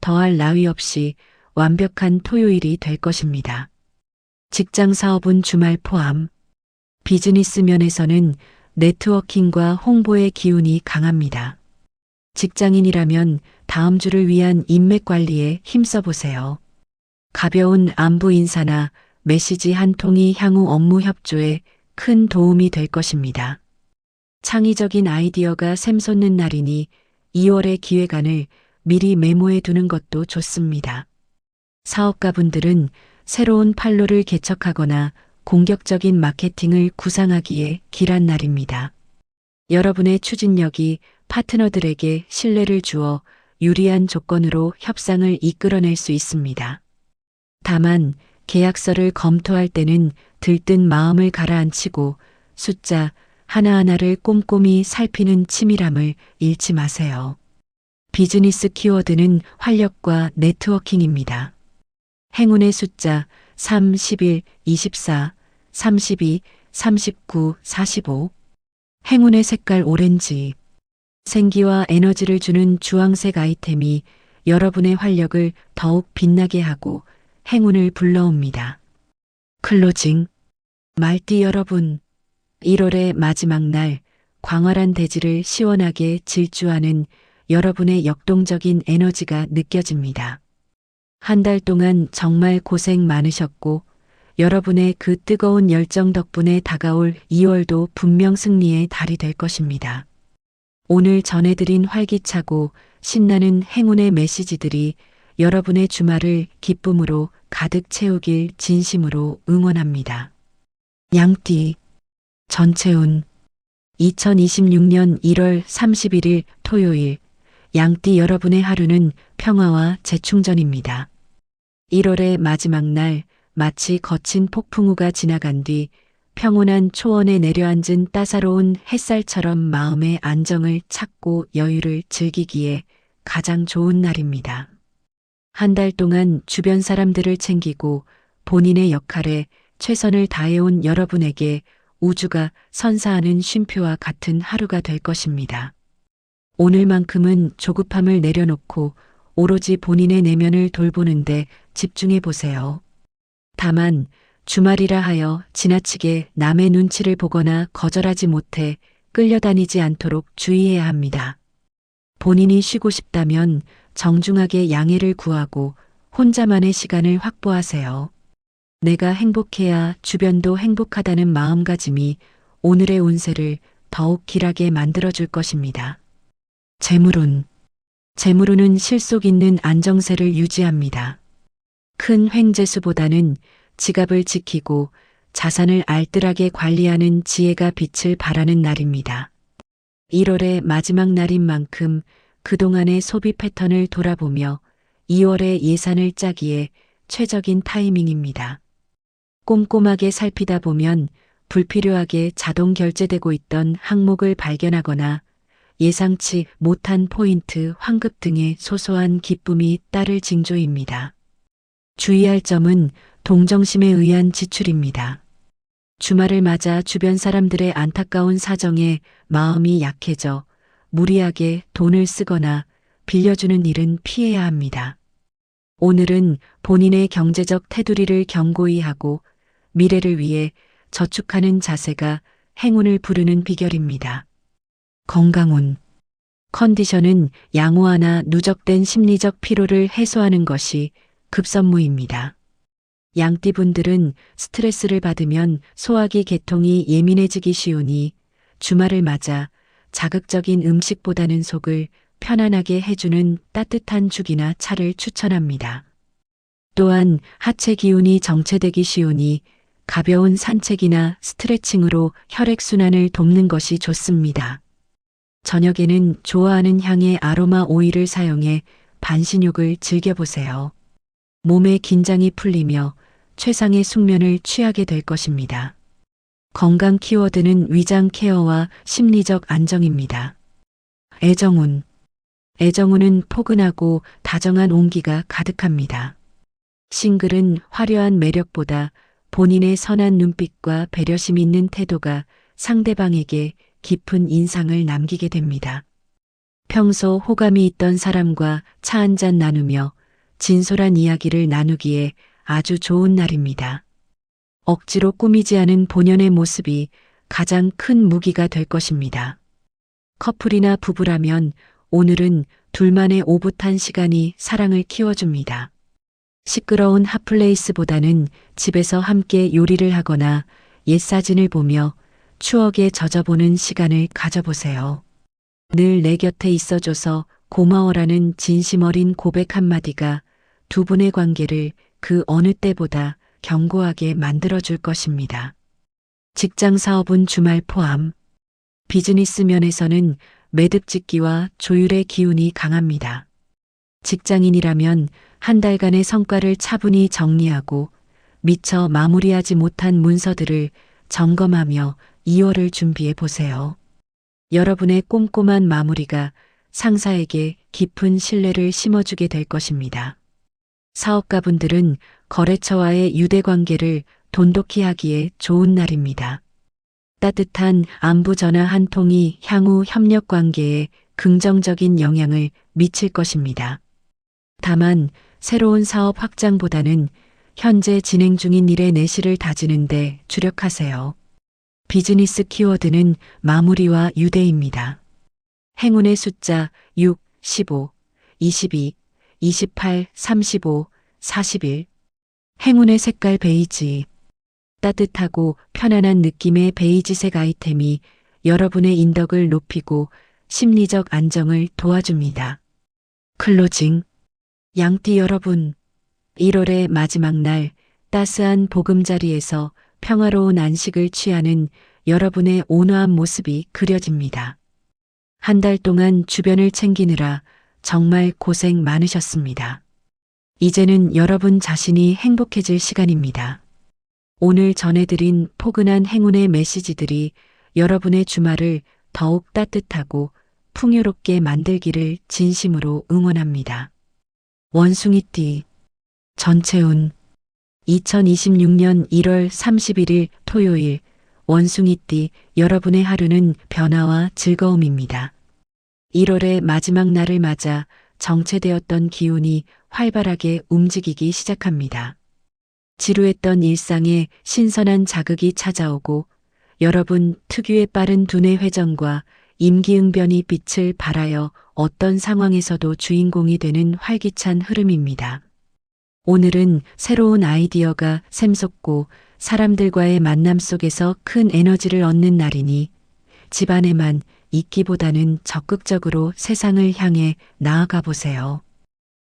S1: 더할 나위 없이 완벽한 토요일이 될 것입니다. 직장 사업은 주말 포함. 비즈니스 면에서는 네트워킹과 홍보의 기운이 강합니다. 직장인이라면 다음 주를 위한 인맥 관리에 힘써보세요. 가벼운 안부 인사나 메시지 한 통이 향후 업무 협조에 큰 도움이 될 것입니다. 창의적인 아이디어가 샘솟는 날이니 2월의 기획안을 미리 메모해 두는 것도 좋습니다. 사업가분들은 새로운 판로를 개척하거나 공격적인 마케팅을 구상하기에 길한 날입니다. 여러분의 추진력이 파트너들에게 신뢰를 주어 유리한 조건으로 협상을 이끌어낼 수 있습니다. 다만 계약서를 검토할 때는 들뜬 마음을 가라앉히고 숫자 하나하나를 꼼꼼히 살피는 치밀함을 잃지 마세요. 비즈니스 키워드는 활력과 네트워킹입니다. 행운의 숫자 3, 11, 24, 32, 39, 45. 행운의 색깔 오렌지. 생기와 에너지를 주는 주황색 아이템이 여러분의 활력을 더욱 빛나게 하고 행운을 불러옵니다. 클로징. 말띠 여러분, 1월의 마지막 날 광활한 대지를 시원하게 질주하는 여러분의 역동적인 에너지가 느껴집니다. 한 달 동안 정말 고생 많으셨고 여러분의 그 뜨거운 열정 덕분에 다가올 2월도 분명 승리의 달이 될 것입니다. 오늘 전해드린 활기차고 신나는 행운의 메시지들이 여러분의 주말을 기쁨으로 가득 채우길 진심으로 응원합니다. 양띠. 전체운. 2026년 1월 31일 토요일 양띠 여러분의 하루는 평화와 재충전입니다. 1월의 마지막 날 마치 거친 폭풍우가 지나간 뒤 평온한 초원에 내려앉은 따사로운 햇살처럼 마음의 안정을 찾고 여유를 즐기기에 가장 좋은 날입니다. 한 달 동안 주변 사람들을 챙기고 본인의 역할에 최선을 다해온 여러분에게 우주가 선사하는 쉼표와 같은 하루가 될 것입니다. 오늘만큼은 조급함을 내려놓고 오로지 본인의 내면을 돌보는데 집중해 보세요. 다만 주말이라 하여 지나치게 남의 눈치를 보거나 거절하지 못해 끌려다니지 않도록 주의해야 합니다. 본인이 쉬고 싶다면 정중하게 양해를 구하고 혼자만의 시간을 확보하세요. 내가 행복해야 주변도 행복하다는 마음가짐이 오늘의 운세를 더욱 길하게 만들어줄 것입니다. 재물운. 재물운은 실속 있는 안정세를 유지합니다. 큰 횡재수보다는 지갑을 지키고 자산을 알뜰하게 관리하는 지혜가 빛을 발하는 날입니다. 1월의 마지막 날인 만큼 그동안의 소비 패턴을 돌아보며 2월의 예산을 짜기에 최적인 타이밍입니다. 꼼꼼하게 살피다 보면 불필요하게 자동 결제되고 있던 항목을 발견하거나 예상치 못한 포인트 환급 등의 소소한 기쁨이 따를 징조입니다. 주의할 점은 동정심에 의한 지출입니다. 주말을 맞아 주변 사람들의 안타까운 사정에 마음이 약해져 무리하게 돈을 쓰거나 빌려주는 일은 피해야 합니다. 오늘은 본인의 경제적 테두리를 견고히 하고 미래를 위해 저축하는 자세가 행운을 부르는 비결입니다. 건강운. 컨디션은 양호하나 누적된 심리적 피로를 해소하는 것이 급선무입니다. 양띠분들은 스트레스를 받으면 소화기 계통이 예민해지기 쉬우니 주말을 맞아 자극적인 음식보다는 속을 편안하게 해주는 따뜻한 죽이나 차를 추천합니다. 또한 하체 기운이 정체되기 쉬우니 가벼운 산책이나 스트레칭으로 혈액순환을 돕는 것이 좋습니다. 저녁에는 좋아하는 향의 아로마 오일을 사용해 반신욕을 즐겨보세요. 몸의 긴장이 풀리며 최상의 숙면을 취하게 될 것입니다. 건강 키워드는 위장 케어와 심리적 안정입니다. 애정운. 애정운은 포근하고 다정한 온기가 가득합니다. 싱글은 화려한 매력보다 본인의 선한 눈빛과 배려심 있는 태도가 상대방에게 깊은 인상을 남기게 됩니다. 평소 호감이 있던 사람과 차 한잔 나누며 진솔한 이야기를 나누기에 아주 좋은 날입니다. 억지로 꾸미지 않은 본연의 모습이 가장 큰 무기가 될 것입니다. 커플이나 부부라면 오늘은 둘만의 오붓한 시간이 사랑을 키워줍니다. 시끄러운 핫플레이스보다는 집에서 함께 요리를 하거나 옛 사진을 보며 추억에 젖어보는 시간을 가져보세요. 늘 내 곁에 있어줘서 고마워라는 진심 어린 고백 한마디가 두 분의 관계를 그 어느 때보다 견고하게 만들어줄 것입니다. 직장 사업은 주말 포함. 비즈니스 면에서는 매듭짓기와 조율의 기운이 강합니다. 직장인이라면 한 달간의 성과를 차분히 정리하고 미처 마무리하지 못한 문서들을 점검하며 2월을 준비해 보세요. 여러분의 꼼꼼한 마무리가 상사에게 깊은 신뢰를 심어주게 될 것입니다. 사업가분들은 거래처와의 유대관계를 돈독히 하기에 좋은 날입니다. 따뜻한 안부 전화 한 통이 향후 협력 관계에 긍정적인 영향을 미칠 것입니다. 다만 새로운 사업 확장보다는 현재 진행 중인 일의 내실을 다지는 데 주력하세요. 비즈니스 키워드는 마무리와 유대입니다. 행운의 숫자 6, 15, 22, 28, 35, 41. 행운의 색깔 베이지. 따뜻하고 편안한 느낌의 베이지색 아이템이 여러분의 인덕을 높이고 심리적 안정을 도와줍니다. 클로징. 양띠 여러분, 1월의 마지막 날 따스한 보금자리에서 평화로운 안식을 취하는 여러분의 온화한 모습이 그려집니다. 한 달 동안 주변을 챙기느라 정말 고생 많으셨습니다. 이제는 여러분 자신이 행복해질 시간입니다. 오늘 전해드린 포근한 행운의 메시지들이 여러분의 주말을 더욱 따뜻하고 풍요롭게 만들기를 진심으로 응원합니다. 원숭이띠 전체운. 2026년 1월 31일 토요일 원숭이띠 여러분의 하루는 변화와 즐거움입니다. 1월의 마지막 날을 맞아 정체되었던 기운이 활발하게 움직이기 시작합니다. 지루했던 일상에 신선한 자극이 찾아오고 여러분 특유의 빠른 두뇌 회전과 임기응변이 빛을 발하여 어떤 상황에서도 주인공이 되는 활기찬 흐름입니다. 오늘은 새로운 아이디어가 샘솟고 사람들과의 만남 속에서 큰 에너지를 얻는 날이니 집안에만 있기보다는 적극적으로 세상을 향해 나아가 보세요.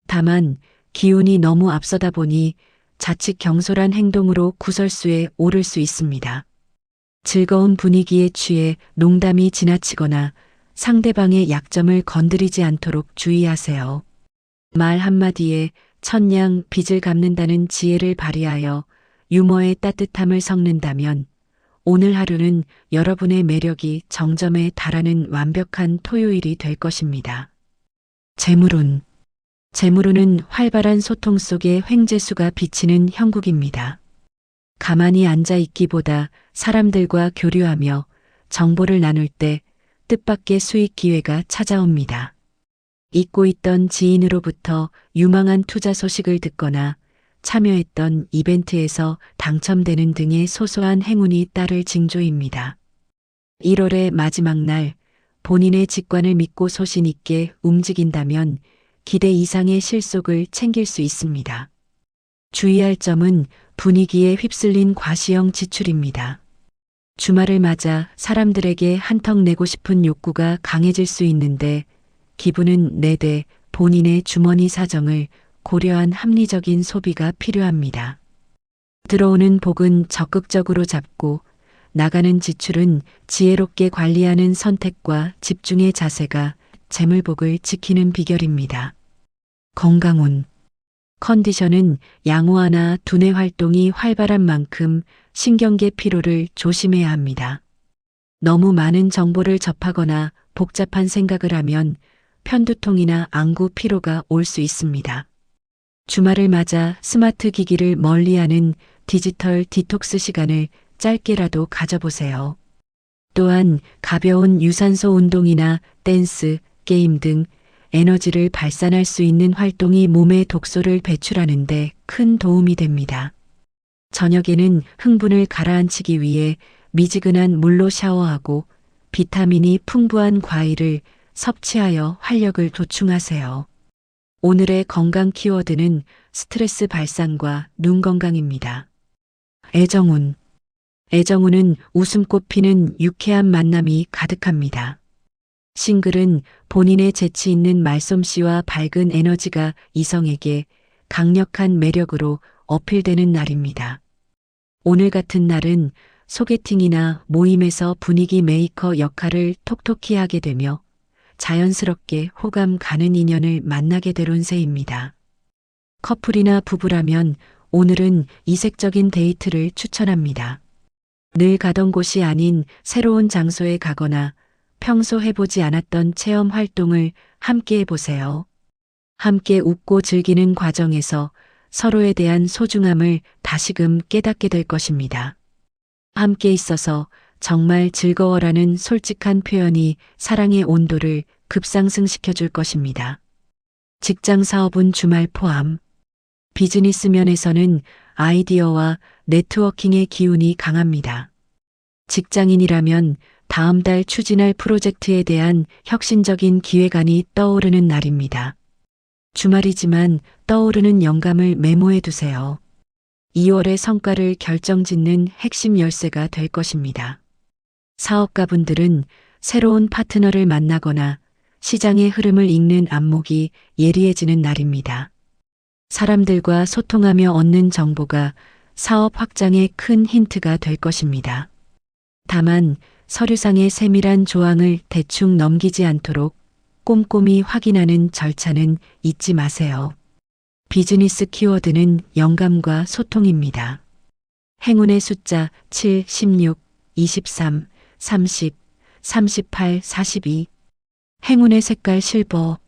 S1: 다만 기운이 너무 앞서다 보니 자칫 경솔한 행동으로 구설수에 오를 수 있습니다. 즐거운 분위기에 취해 농담이 지나치거나 상대방의 약점을 건드리지 않도록 주의하세요. 말 한마디에 천냥 빚을 갚는다는 지혜를 발휘하여 유머의 따뜻함을 섞는다면 오늘 하루는 여러분의 매력이 정점에 달하는 완벽한 토요일이 될 것입니다. 재물운. 재물운은 활발한 소통 속에 횡재수가 비치는 형국입니다. 가만히 앉아 있기보다 사람들과 교류하며 정보를 나눌 때 뜻밖의 수익 기회가 찾아옵니다. 잊고 있던 지인으로부터 유망한 투자 소식을 듣거나 참여했던 이벤트에서 당첨되는 등의 소소한 행운이 따를 징조입니다. 1월의 마지막 날 본인의 직관을 믿고 소신 있게 움직인다면 기대 이상의 실속을 챙길 수 있습니다. 주의할 점은 분위기에 휩쓸린 과시형 지출입니다. 주말을 맞아 사람들에게 한턱 내고 싶은 욕구가 강해질 수 있는데 기분은 내되 본인의 주머니 사정을 고려한 합리적인 소비가 필요합니다. 들어오는 복은 적극적으로 잡고 나가는 지출은 지혜롭게 관리하는 선택과 집중의 자세가 재물복을 지키는 비결입니다. 건강운. 컨디션은 양호하나 두뇌 활동이 활발한 만큼 신경계 피로를 조심해야 합니다. 너무 많은 정보를 접하거나 복잡한 생각을 하면 편두통이나 안구 피로가 올 수 있습니다. 주말을 맞아 스마트 기기를 멀리하는 디지털 디톡스 시간을 짧게라도 가져보세요. 또한 가벼운 유산소 운동이나 댄스, 게임 등 에너지를 발산할 수 있는 활동이 몸의 독소를 배출하는 데 큰 도움이 됩니다. 저녁에는 흥분을 가라앉히기 위해 미지근한 물로 샤워하고 비타민이 풍부한 과일을 섭취하여 활력을 보충하세요. 오늘의 건강 키워드는 스트레스 발산과 눈 건강입니다. 애정운. 애정운은 웃음꽃 피는 유쾌한 만남이 가득합니다. 싱글은 본인의 재치 있는 말솜씨와 밝은 에너지가 이성에게 강력한 매력으로 어필되는 날입니다. 오늘 같은 날은 소개팅이나 모임에서 분위기 메이커 역할을 톡톡히 하게 되며 자연스럽게 호감 가는 인연을 만나게 될 운세입니다. 커플이나 부부라면 오늘은 이색적인 데이트를 추천합니다. 늘 가던 곳이 아닌 새로운 장소에 가거나 평소 해보지 않았던 체험 활동을 함께 해보세요. 함께 웃고 즐기는 과정에서 서로에 대한 소중함을 다시금 깨닫게 될 것입니다. 함께 있어서 정말 즐거워라는 솔직한 표현이 사랑의 온도를 급상승시켜 줄 것입니다. 직장 사업은 주말 포함. 비즈니스 면에서는 아이디어와 네트워킹의 기운이 강합니다. 직장인이라면 다음 달 추진할 프로젝트에 대한 혁신적인 기획안이 떠오르는 날입니다. 주말이지만 떠오르는 영감을 메모해 두세요. 2월의 성과를 결정짓는 핵심 열쇠가 될 것입니다. 사업가분들은 새로운 파트너를 만나거나 시장의 흐름을 읽는 안목이 예리해지는 날입니다. 사람들과 소통하며 얻는 정보가 사업 확장에 큰 힌트가 될 것입니다. 다만 서류상의 세밀한 조항을 대충 넘기지 않도록 꼼꼼히 확인하는 절차는 잊지 마세요. 비즈니스 키워드는 영감과 소통입니다. 행운의 숫자 7, 16, 23, 30, 38, 42. 행운의 색깔 실버.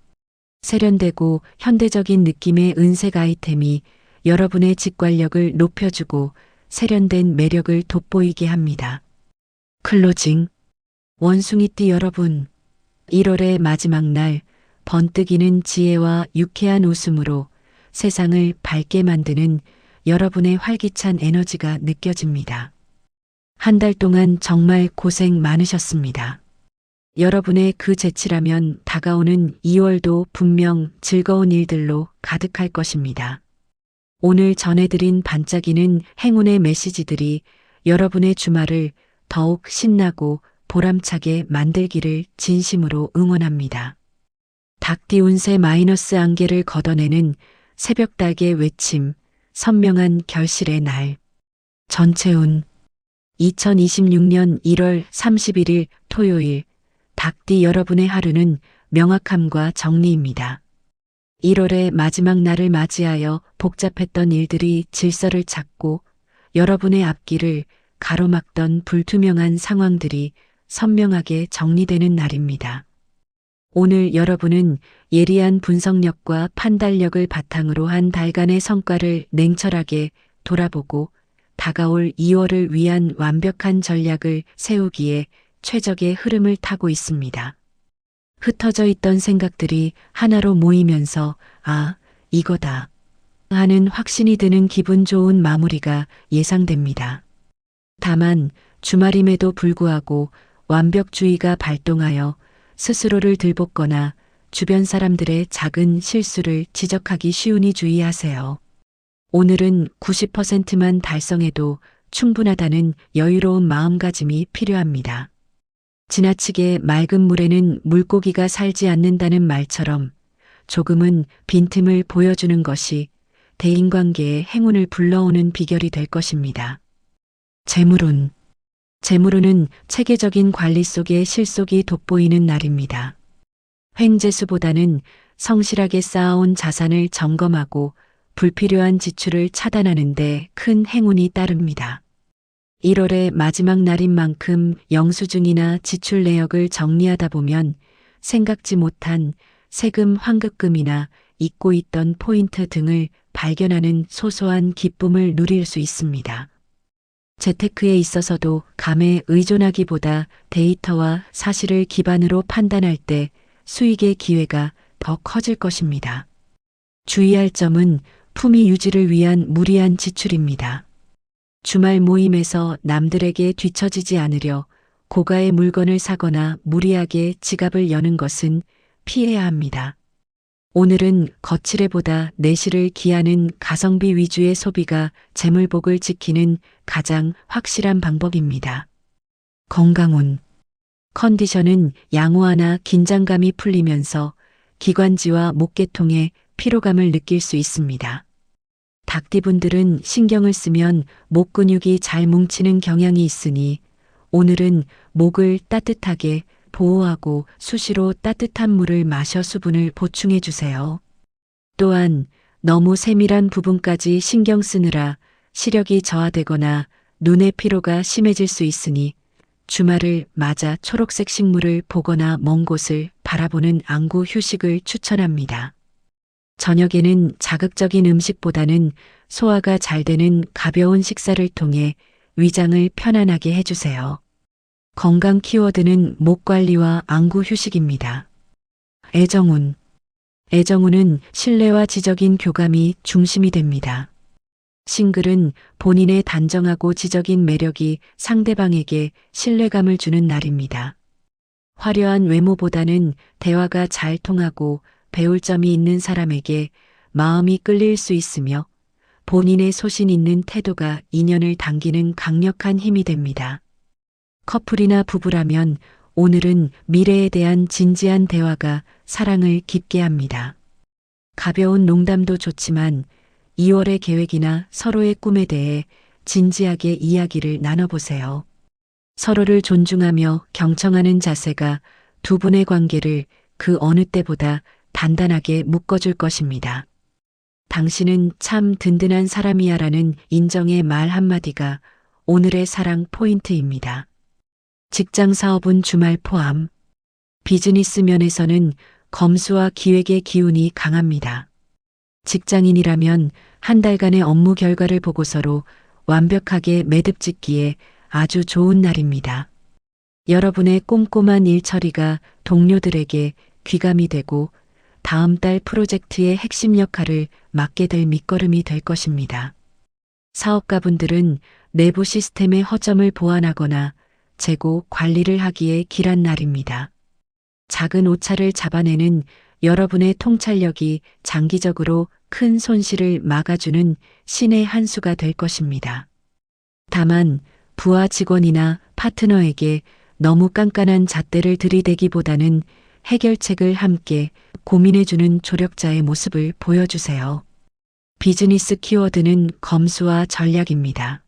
S1: 세련되고 현대적인 느낌의 은색 아이템이 여러분의 직관력을 높여주고 세련된 매력을 돋보이게 합니다. 클로징. 원숭이띠 여러분. 1월의 마지막 날 번뜩이는 지혜와 유쾌한 웃음으로 세상을 밝게 만드는 여러분의 활기찬 에너지가 느껴집니다. 한 달 동안 정말 고생 많으셨습니다. 여러분의 그 재치라면 다가오는 2월도 분명 즐거운 일들로 가득할 것입니다. 오늘 전해드린 반짝이는 행운의 메시지들이 여러분의 주말을 더욱 신나고 보람차게 만들기를 진심으로 응원합니다. 닭띠 운세 마이너스 안개를 걷어내는 새벽닭의 외침, 선명한 결실의 날. 전체운. 2026년 1월 31일 토요일 닭띠 여러분의 하루는 명확함과 정리입니다. 1월의 마지막 날을 맞이하여 복잡했던 일들이 질서를 찾고 여러분의 앞길을 가로막던 불투명한 상황들이 선명하게 정리되는 날입니다. 오늘 여러분은 예리한 분석력과 판단력을 바탕으로 한 달간의 성과를 냉철하게 돌아보고 다가올 2월을 위한 완벽한 전략을 세우기에 최적의 흐름을 타고 있습니다. 흩어져 있던 생각들이 하나로 모이면서 아, 이거다 하는 확신이 드는 기분 좋은 마무리가 예상됩니다. 다만 주말임에도 불구하고 완벽주의가 발동하여 스스로를 들볶거나 주변 사람들의 작은 실수를 지적하기 쉬우니 주의하세요. 오늘은 90%만 달성해도 충분하다는 여유로운 마음가짐이 필요합니다. 지나치게 맑은 물에는 물고기가 살지 않는다는 말처럼 조금은 빈틈을 보여주는 것이 대인관계에 행운을 불러오는 비결이 될 것입니다. 재물운은 체계적인 관리 속에 실속이 돋보이는 날입니다. 횡재수보다는 성실하게 쌓아온 자산을 점검하고 불필요한 지출을 차단하는 데 큰 행운이 따릅니다. 1월의 마지막 날인 만큼 영수증이나 지출 내역을 정리하다 보면 생각지 못한 세금 환급금이나 잊고 있던 포인트 등을 발견하는 소소한 기쁨을 누릴 수 있습니다. 재테크에 있어서도 감에 의존하기보다 데이터와 사실을 기반으로 판단할 때 수익의 기회가 더 커질 것입니다. 주의할 점은 품위 유지를 위한 무리한 지출입니다. 주말 모임에서 남들에게 뒤처지지 않으려 고가의 물건을 사거나 무리하게 지갑을 여는 것은 피해야 합니다. 오늘은 거칠애보다 내실을 기하는 가성비 위주의 소비가 재물복을 지키는 가장 확실한 방법입니다. 건강운. 컨디션은 양호하나 긴장감이 풀리면서 기관지와 목계통에 피로감을 느낄 수 있습니다. 닭띠분들은 신경을 쓰면 목 근육이 잘 뭉치는 경향이 있으니 오늘은 목을 따뜻하게 보호하고 수시로 따뜻한 물을 마셔 수분을 보충해 주세요. 또한 너무 세밀한 부분까지 신경 쓰느라 시력이 저하되거나 눈의 피로가 심해질 수 있으니 주말을 맞아 초록색 식물을 보거나 먼 곳을 바라보는 안구 휴식을 추천합니다. 저녁에는 자극적인 음식보다는 소화가 잘 되는 가벼운 식사를 통해 위장을 편안하게 해주세요. 건강 키워드는 목 관리와 안구 휴식입니다. 애정운은 신뢰와 지적인 교감이 중심이 됩니다. 싱글은 본인의 단정하고 지적인 매력이 상대방에게 신뢰감을 주는 날입니다. 화려한 외모보다는 대화가 잘 통하고 배울 점이 있는 사람에게 마음이 끌릴 수 있으며 본인의 소신 있는 태도가 인연을 당기는 강력한 힘이 됩니다. 커플이나 부부라면 오늘은 미래에 대한 진지한 대화가 사랑을 깊게 합니다. 가벼운 농담도 좋지만 2월의 계획이나 서로의 꿈에 대해 진지하게 이야기를 나눠보세요. 서로를 존중하며 경청하는 자세가 두 분의 관계를 그 어느 때보다 단단하게 묶어줄 것입니다. 당신은 참 든든한 사람이야라는 인정의 말 한마디가 오늘의 사랑 포인트입니다. 직장 사업은 주말 포함. 비즈니스 면에서는 검수와 기획의 기운이 강합니다. 직장인이라면 한 달간의 업무 결과를 보고서로 완벽하게 매듭 짓기에 아주 좋은 날입니다. 여러분의 꼼꼼한 일 처리가 동료들에게 귀감이 되고 다음 달 프로젝트의 핵심 역할을 맡게 될 밑거름이 될 것입니다. 사업가분들은 내부 시스템의 허점을 보완하거나 재고 관리를 하기에 길한 날입니다. 작은 오차를 잡아내는 여러분의 통찰력이 장기적으로 큰 손실을 막아주는 신의 한 수가 될 것입니다. 다만 부하 직원이나 파트너에게 너무 깐깐한 잣대를 들이대기보다는 해결책을 함께 고민해주는 조력자의 모습을 보여주세요. 비즈니스 키워드는 검수와 전략입니다.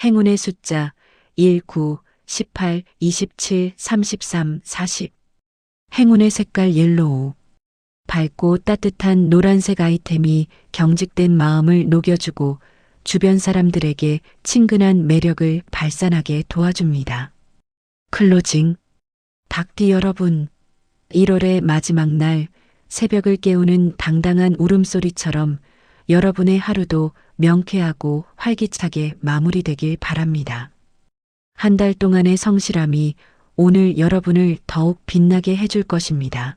S1: 행운의 숫자 1, 9, 18, 27, 33, 40. 행운의 색깔 옐로우. 밝고 따뜻한 노란색 아이템이 경직된 마음을 녹여주고 주변 사람들에게 친근한 매력을 발산하게 도와줍니다. 클로징. 닭띠 여러분, 1월의 마지막 날 새벽을 깨우는 당당한 울음소리처럼 여러분의 하루도 명쾌하고 활기차게 마무리되길 바랍니다. 한 달 동안의 성실함이 오늘 여러분을 더욱 빛나게 해줄 것입니다.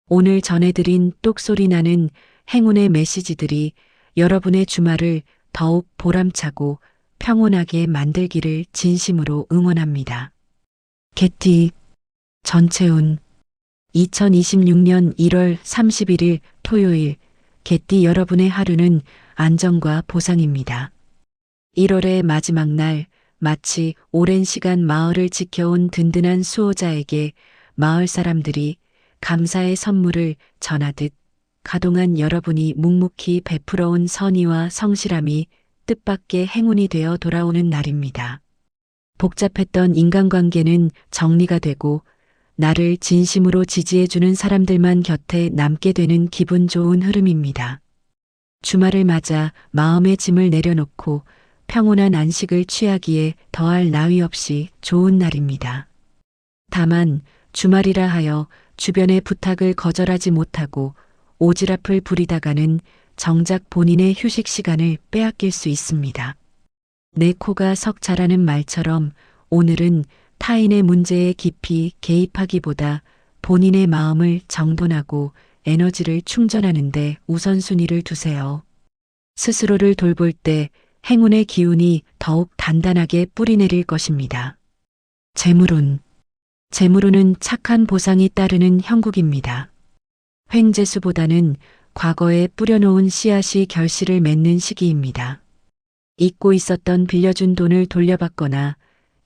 S1: 오늘 전해드린 똑소리 나는 행운의 메시지들이 여러분의 주말을 더욱 보람차고 평온하게 만들기를 진심으로 응원합니다. 개띠 전채운 2026년 1월 31일 토요일 개띠 여러분의 하루는 안정과 보상입니다. 1월의 마지막 날 마치 오랜 시간 마을을 지켜온 든든한 수호자에게 마을 사람들이 감사의 선물을 전하듯 가동한 여러분이 묵묵히 베풀어온 선의와 성실함이 뜻밖의 행운이 되어 돌아오는 날입니다. 복잡했던 인간관계는 정리가 되고 나를 진심으로 지지해주는 사람들만 곁에 남게 되는 기분 좋은 흐름입니다. 주말을 맞아 마음의 짐을 내려놓고 평온한 안식을 취하기에 더할 나위 없이 좋은 날입니다. 다만 주말이라 하여 주변의 부탁을 거절하지 못하고 오지랖을 부리다가는 정작 본인의 휴식 시간을 빼앗길 수 있습니다. 내 코가 석 자라는 말처럼 오늘은 타인의 문제에 깊이 개입하기보다 본인의 마음을 정돈하고 에너지를 충전하는데 우선순위를 두세요. 스스로를 돌볼 때 행운의 기운이 더욱 단단하게 뿌리내릴 것입니다. 재물운. 재물운은 착한 보상이 따르는 형국입니다. 횡재수보다는 과거에 뿌려놓은 씨앗이 결실을 맺는 시기입니다. 잊고 있었던 빌려준 돈을 돌려받거나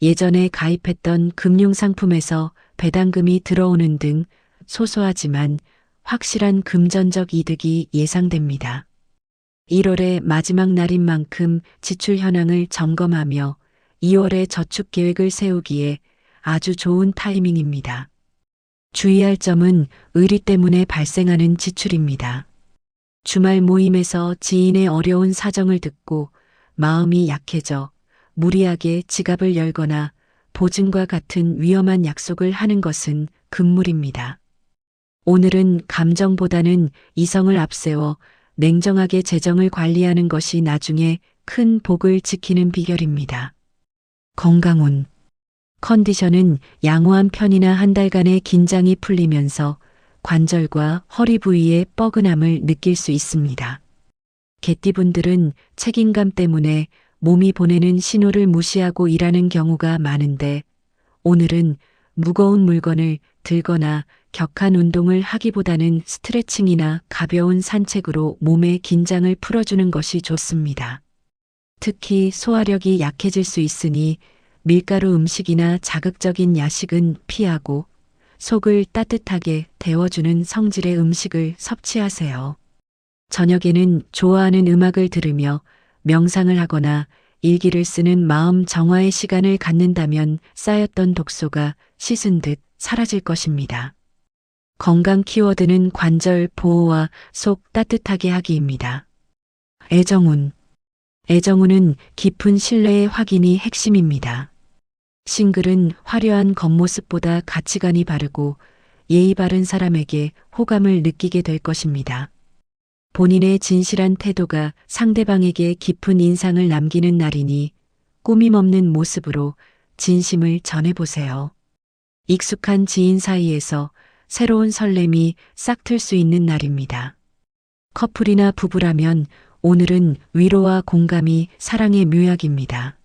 S1: 예전에 가입했던 금융상품에서 배당금이 들어오는 등 소소하지만 확실한 금전적 이득이 예상됩니다. 1월의 마지막 날인 만큼 지출 현황을 점검하며 2월의 저축 계획을 세우기에 아주 좋은 타이밍입니다. 주의할 점은 의리 때문에 발생하는 지출입니다. 주말 모임에서 지인의 어려운 사정을 듣고 마음이 약해져 무리하게 지갑을 열거나 보증과 같은 위험한 약속을 하는 것은 금물입니다. 오늘은 감정보다는 이성을 앞세워 냉정하게 재정을 관리하는 것이 나중에 큰 복을 지키는 비결입니다. 건강운. 컨디션은 양호한 편이나 한 달간의 긴장이 풀리면서 관절과 허리 부위의 뻐근함을 느낄 수 있습니다. 개띠분들은 책임감 때문에 몸이 보내는 신호를 무시하고 일하는 경우가 많은데 오늘은 무거운 물건을 들거나 격한 운동을 하기보다는 스트레칭이나 가벼운 산책으로 몸의 긴장을 풀어주는 것이 좋습니다. 특히 소화력이 약해질 수 있으니 밀가루 음식이나 자극적인 야식은 피하고 속을 따뜻하게 데워주는 성질의 음식을 섭취하세요. 저녁에는 좋아하는 음악을 들으며 명상을 하거나 일기를 쓰는 마음 정화의 시간을 갖는다면 쌓였던 독소가 씻은 듯 사라질 것입니다. 건강 키워드는 관절 보호와 속 따뜻하게 하기입니다. 애정운. 애정운은 깊은 신뢰의 확인이 핵심입니다. 싱글은 화려한 겉모습보다 가치관이 바르고 예의 바른 사람에게 호감을 느끼게 될 것입니다. 본인의 진실한 태도가 상대방에게 깊은 인상을 남기는 날이니 꾸밈 없는 모습으로 진심을 전해보세요. 익숙한 지인 사이에서 새로운 설렘이 싹틀 수 있는 날입니다. 커플이나 부부라면 오늘은 위로와 공감이 사랑의 묘약입니다.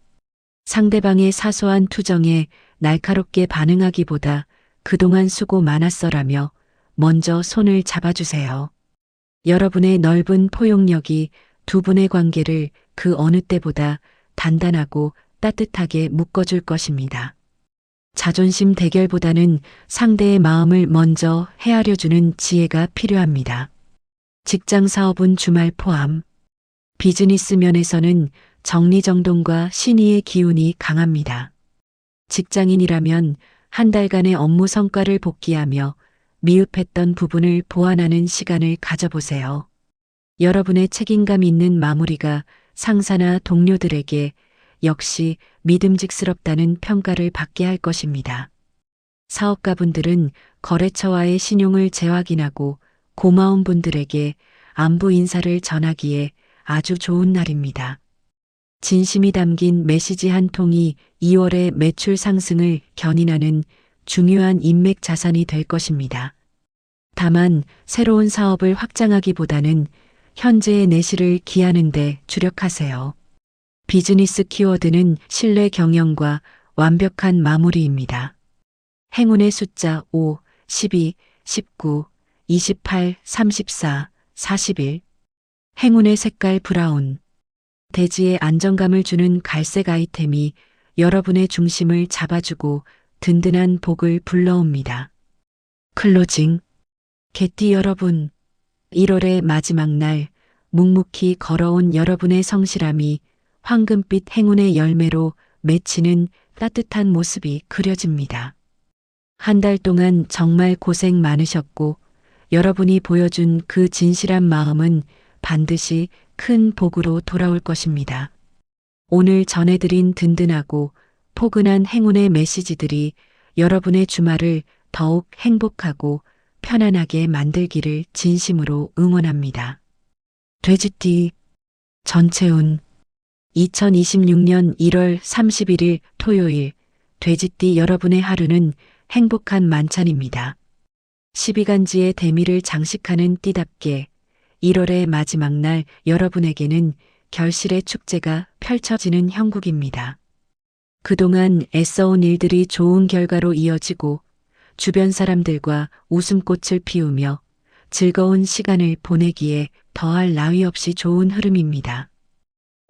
S1: 상대방의 사소한 투정에 날카롭게 반응하기보다 그동안 수고 많았어라며 먼저 손을 잡아주세요. 여러분의 넓은 포용력이 두 분의 관계를 그 어느 때보다 단단하고 따뜻하게 묶어줄 것입니다. 자존심 대결보다는 상대의 마음을 먼저 헤아려주는 지혜가 필요합니다. 직장 사업은 주말 포함. 비즈니스 면에서는 정리정돈과 신의의 기운이 강합니다. 직장인이라면 한 달간의 업무 성과를 복귀하며 미흡했던 부분을 보완하는 시간을 가져보세요. 여러분의 책임감 있는 마무리가 상사나 동료들에게 역시 믿음직스럽다는 평가를 받게 할 것입니다. 사업가분들은 거래처와의 신용을 재확인하고 고마운 분들에게 안부 인사를 전하기에 아주 좋은 날입니다. 진심이 담긴 메시지 한 통이 2월의 매출 상승을 견인하는 중요한 인맥 자산이 될 것입니다. 다만 새로운 사업을 확장하기보다는 현재의 내실을 기하는 데 주력하세요. 비즈니스 키워드는 신뢰 경영과 완벽한 마무리입니다. 행운의 숫자 5, 12, 19, 28, 34, 41. 행운의 색깔 브라운. 대지에 안정감을 주는 갈색 아이템이 여러분의 중심을 잡아주고 든든한 복을 불러옵니다. 클로징. 개띠 여러분, 1월의 마지막 날, 묵묵히 걸어온 여러분의 성실함이 황금빛 행운의 열매로 맺히는 따뜻한 모습이 그려집니다. 한 달 동안 정말 고생 많으셨고, 여러분이 보여준 그 진실한 마음은 반드시 큰 복으로 돌아올 것입니다. 오늘 전해드린 든든하고 포근한 행운의 메시지들이 여러분의 주말을 더욱 행복하고 편안하게 만들기를 진심으로 응원합니다. 돼지띠 전체운. 2026년 1월 31일 토요일, 돼지띠 여러분의 하루는 행복한 만찬입니다. 12간지의 대미를 장식하는 띠답게 1월의 마지막 날 여러분에게는 결실의 축제가 펼쳐지는 형국입니다. 그동안 애써온 일들이 좋은 결과로 이어지고 주변 사람들과 웃음꽃을 피우며 즐거운 시간을 보내기에 더할 나위 없이 좋은 흐름입니다.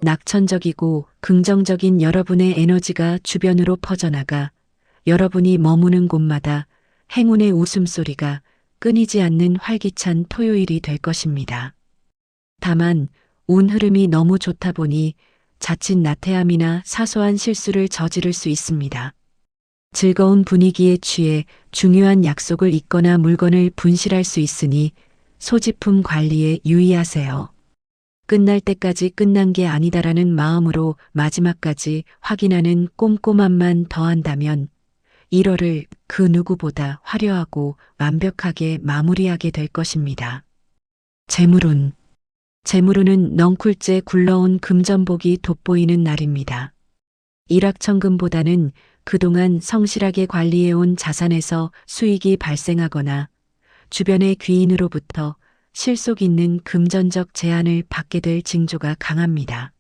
S1: 낙천적이고 긍정적인 여러분의 에너지가 주변으로 퍼져나가 여러분이 머무는 곳마다 행운의 웃음소리가 끊이지 않는 활기찬 토요일이 될 것입니다. 다만 운 흐름이 너무 좋다 보니 자칫 나태함이나 사소한 실수를 저지를 수 있습니다. 즐거운 분위기에 취해 중요한 약속을 잊거나 물건을 분실할 수 있으니 소지품 관리에 유의하세요. 끝날 때까지 끝난 게 아니다라는 마음으로 마지막까지 확인하는 꼼꼼함만 더한다면 1월을 그 누구보다 화려하고 완벽하게 마무리하게 될 것입니다. 재물운. 재물운은 넝쿨째 굴러온 금전복이 돋보이는 날입니다. 일확천금보다는 그동안 성실하게 관리해온 자산에서 수익이 발생하거나 주변의 귀인으로부터 실속 있는 금전적 제안을 받게 될 징조가 강합니다.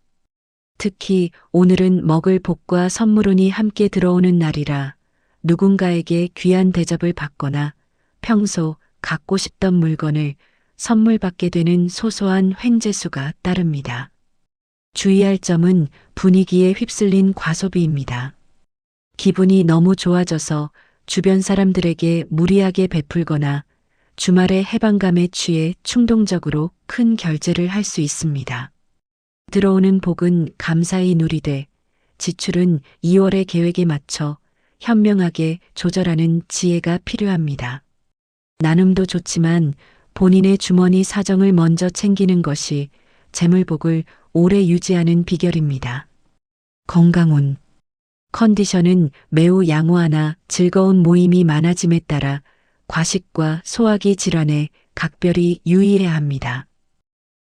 S1: 특히 오늘은 먹을 복과 선물운이 함께 들어오는 날이라 누군가에게 귀한 대접을 받거나 평소 갖고 싶던 물건을 선물 받게 되는 소소한 횡재수가 따릅니다. 주의할 점은 분위기에 휩쓸린 과소비입니다. 기분이 너무 좋아져서 주변 사람들에게 무리하게 베풀거나 주말의 해방감에 취해 충동적으로 큰 결제를 할 수 있습니다. 들어오는 복은 감사히 누리되 지출은 2월의 계획에 맞춰 현명하게 조절하는 지혜가 필요합니다. 나눔도 좋지만 본인의 주머니 사정을 먼저 챙기는 것이 재물복을 오래 유지하는 비결입니다. 건강운. 컨디션은 매우 양호하나 즐거운 모임이 많아짐에 따라 과식과 소화기 질환에 각별히 유의해야 합니다.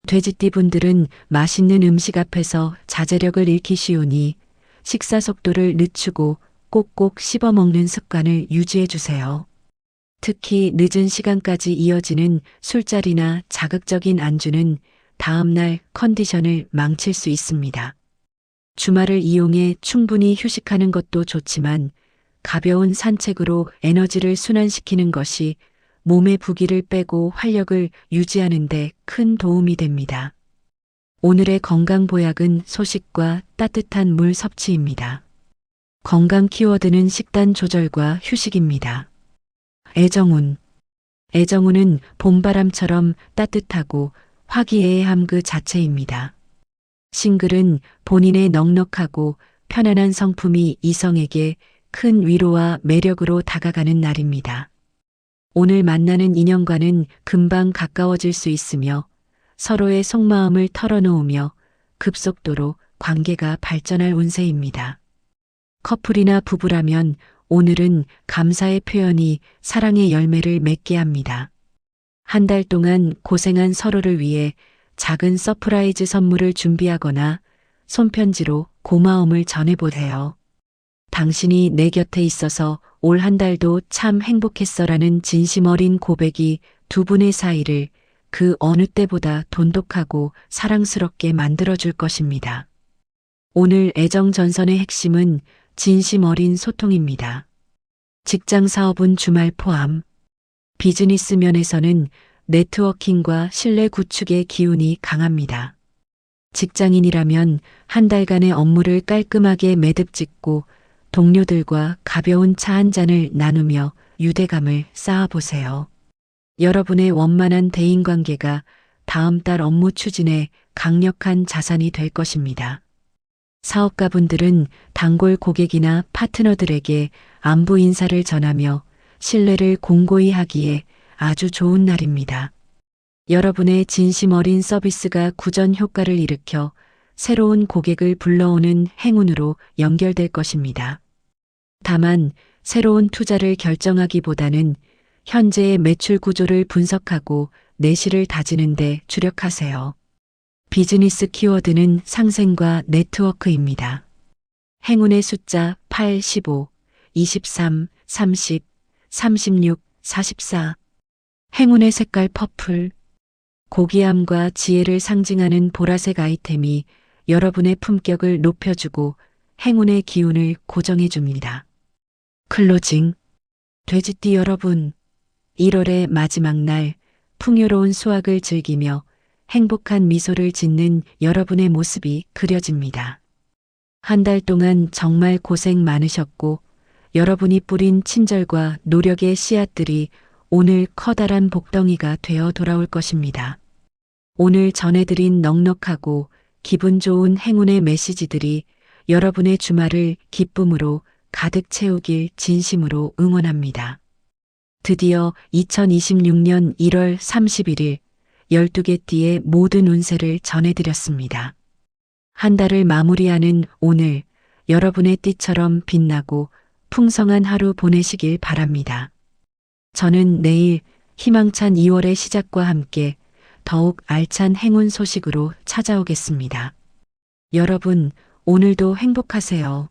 S1: 돼지띠 분들은 맛있는 음식 앞에서 자제력을 잃기 쉬우니 식사 속도를 늦추고 꼭꼭 씹어 먹는 습관을 유지해 주세요. 특히 늦은 시간까지 이어지는 술자리나 자극적인 안주는 다음날 컨디션을 망칠 수 있습니다. 주말을 이용해 충분히 휴식하는 것도 좋지만 가벼운 산책으로 에너지를 순환시키는 것이 몸의 부기를 빼고 활력을 유지하는 데 큰 도움이 됩니다. 오늘의 건강 보약은 소식과 따뜻한 물 섭취입니다. 건강 키워드는 식단 조절과 휴식입니다. 애정운. 애정운은 봄바람처럼 따뜻하고 화기애애함 그 자체입니다. 싱글은 본인의 넉넉하고 편안한 성품이 이성에게 큰 위로와 매력으로 다가가는 날입니다. 오늘 만나는 인연과는 금방 가까워질 수 있으며 서로의 속마음을 털어놓으며 급속도로 관계가 발전할 운세입니다. 커플이나 부부라면 오늘은 감사의 표현이 사랑의 열매를 맺게 합니다. 한 달 동안 고생한 서로를 위해 작은 서프라이즈 선물을 준비하거나 손편지로 고마움을 전해보세요. 당신이 내 곁에 있어서 올 한 달도 참 행복했어라는 진심 어린 고백이 두 분의 사이를 그 어느 때보다 돈독하고 사랑스럽게 만들어줄 것입니다. 오늘 애정 전선의 핵심은 진심 어린 소통입니다. 직장 사업은 주말 포함. 비즈니스 면에서는 네트워킹과 신뢰 구축의 기운이 강합니다. 직장인이라면 한 달간의 업무를 깔끔하게 매듭 짓고 동료들과 가벼운 차 한 잔을 나누며 유대감을 쌓아보세요. 여러분의 원만한 대인관계가 다음 달 업무 추진에 강력한 자산이 될 것입니다. 사업가분들은 단골 고객이나 파트너들에게 안부 인사를 전하며 신뢰를 공고히 하기에 아주 좋은 날입니다. 여러분의 진심 어린 서비스가 구전 효과를 일으켜 새로운 고객을 불러오는 행운으로 연결될 것입니다. 다만 새로운 투자를 결정하기보다는 현재의 매출 구조를 분석하고 내실을 다지는 데 주력하세요. 비즈니스 키워드는 상생과 네트워크입니다. 행운의 숫자 8, 15, 23, 30, 36, 44. 행운의 색깔 퍼플. 고귀함과 지혜를 상징하는 보라색 아이템이 여러분의 품격을 높여주고 행운의 기운을 고정해줍니다. 클로징. 돼지띠 여러분, 1월의 마지막 날 풍요로운 수확을 즐기며 행복한 미소를 짓는 여러분의 모습이 그려집니다. 한 달 동안 정말 고생 많으셨고 여러분이 뿌린 친절과 노력의 씨앗들이 오늘 커다란 복덩이가 되어 돌아올 것입니다. 오늘 전해드린 넉넉하고 기분 좋은 행운의 메시지들이 여러분의 주말을 기쁨으로 가득 채우길 진심으로 응원합니다. 드디어 2026년 1월 31일 12개 띠의 모든 운세를 전해드렸습니다. 한 달을 마무리하는 오늘 여러분의 띠처럼 빛나고 풍성한 하루 보내시길 바랍니다. 저는 내일 희망찬 2월의 시작과 함께 더욱 알찬 행운 소식으로 찾아오겠습니다. 여러분, 오늘도 행복하세요.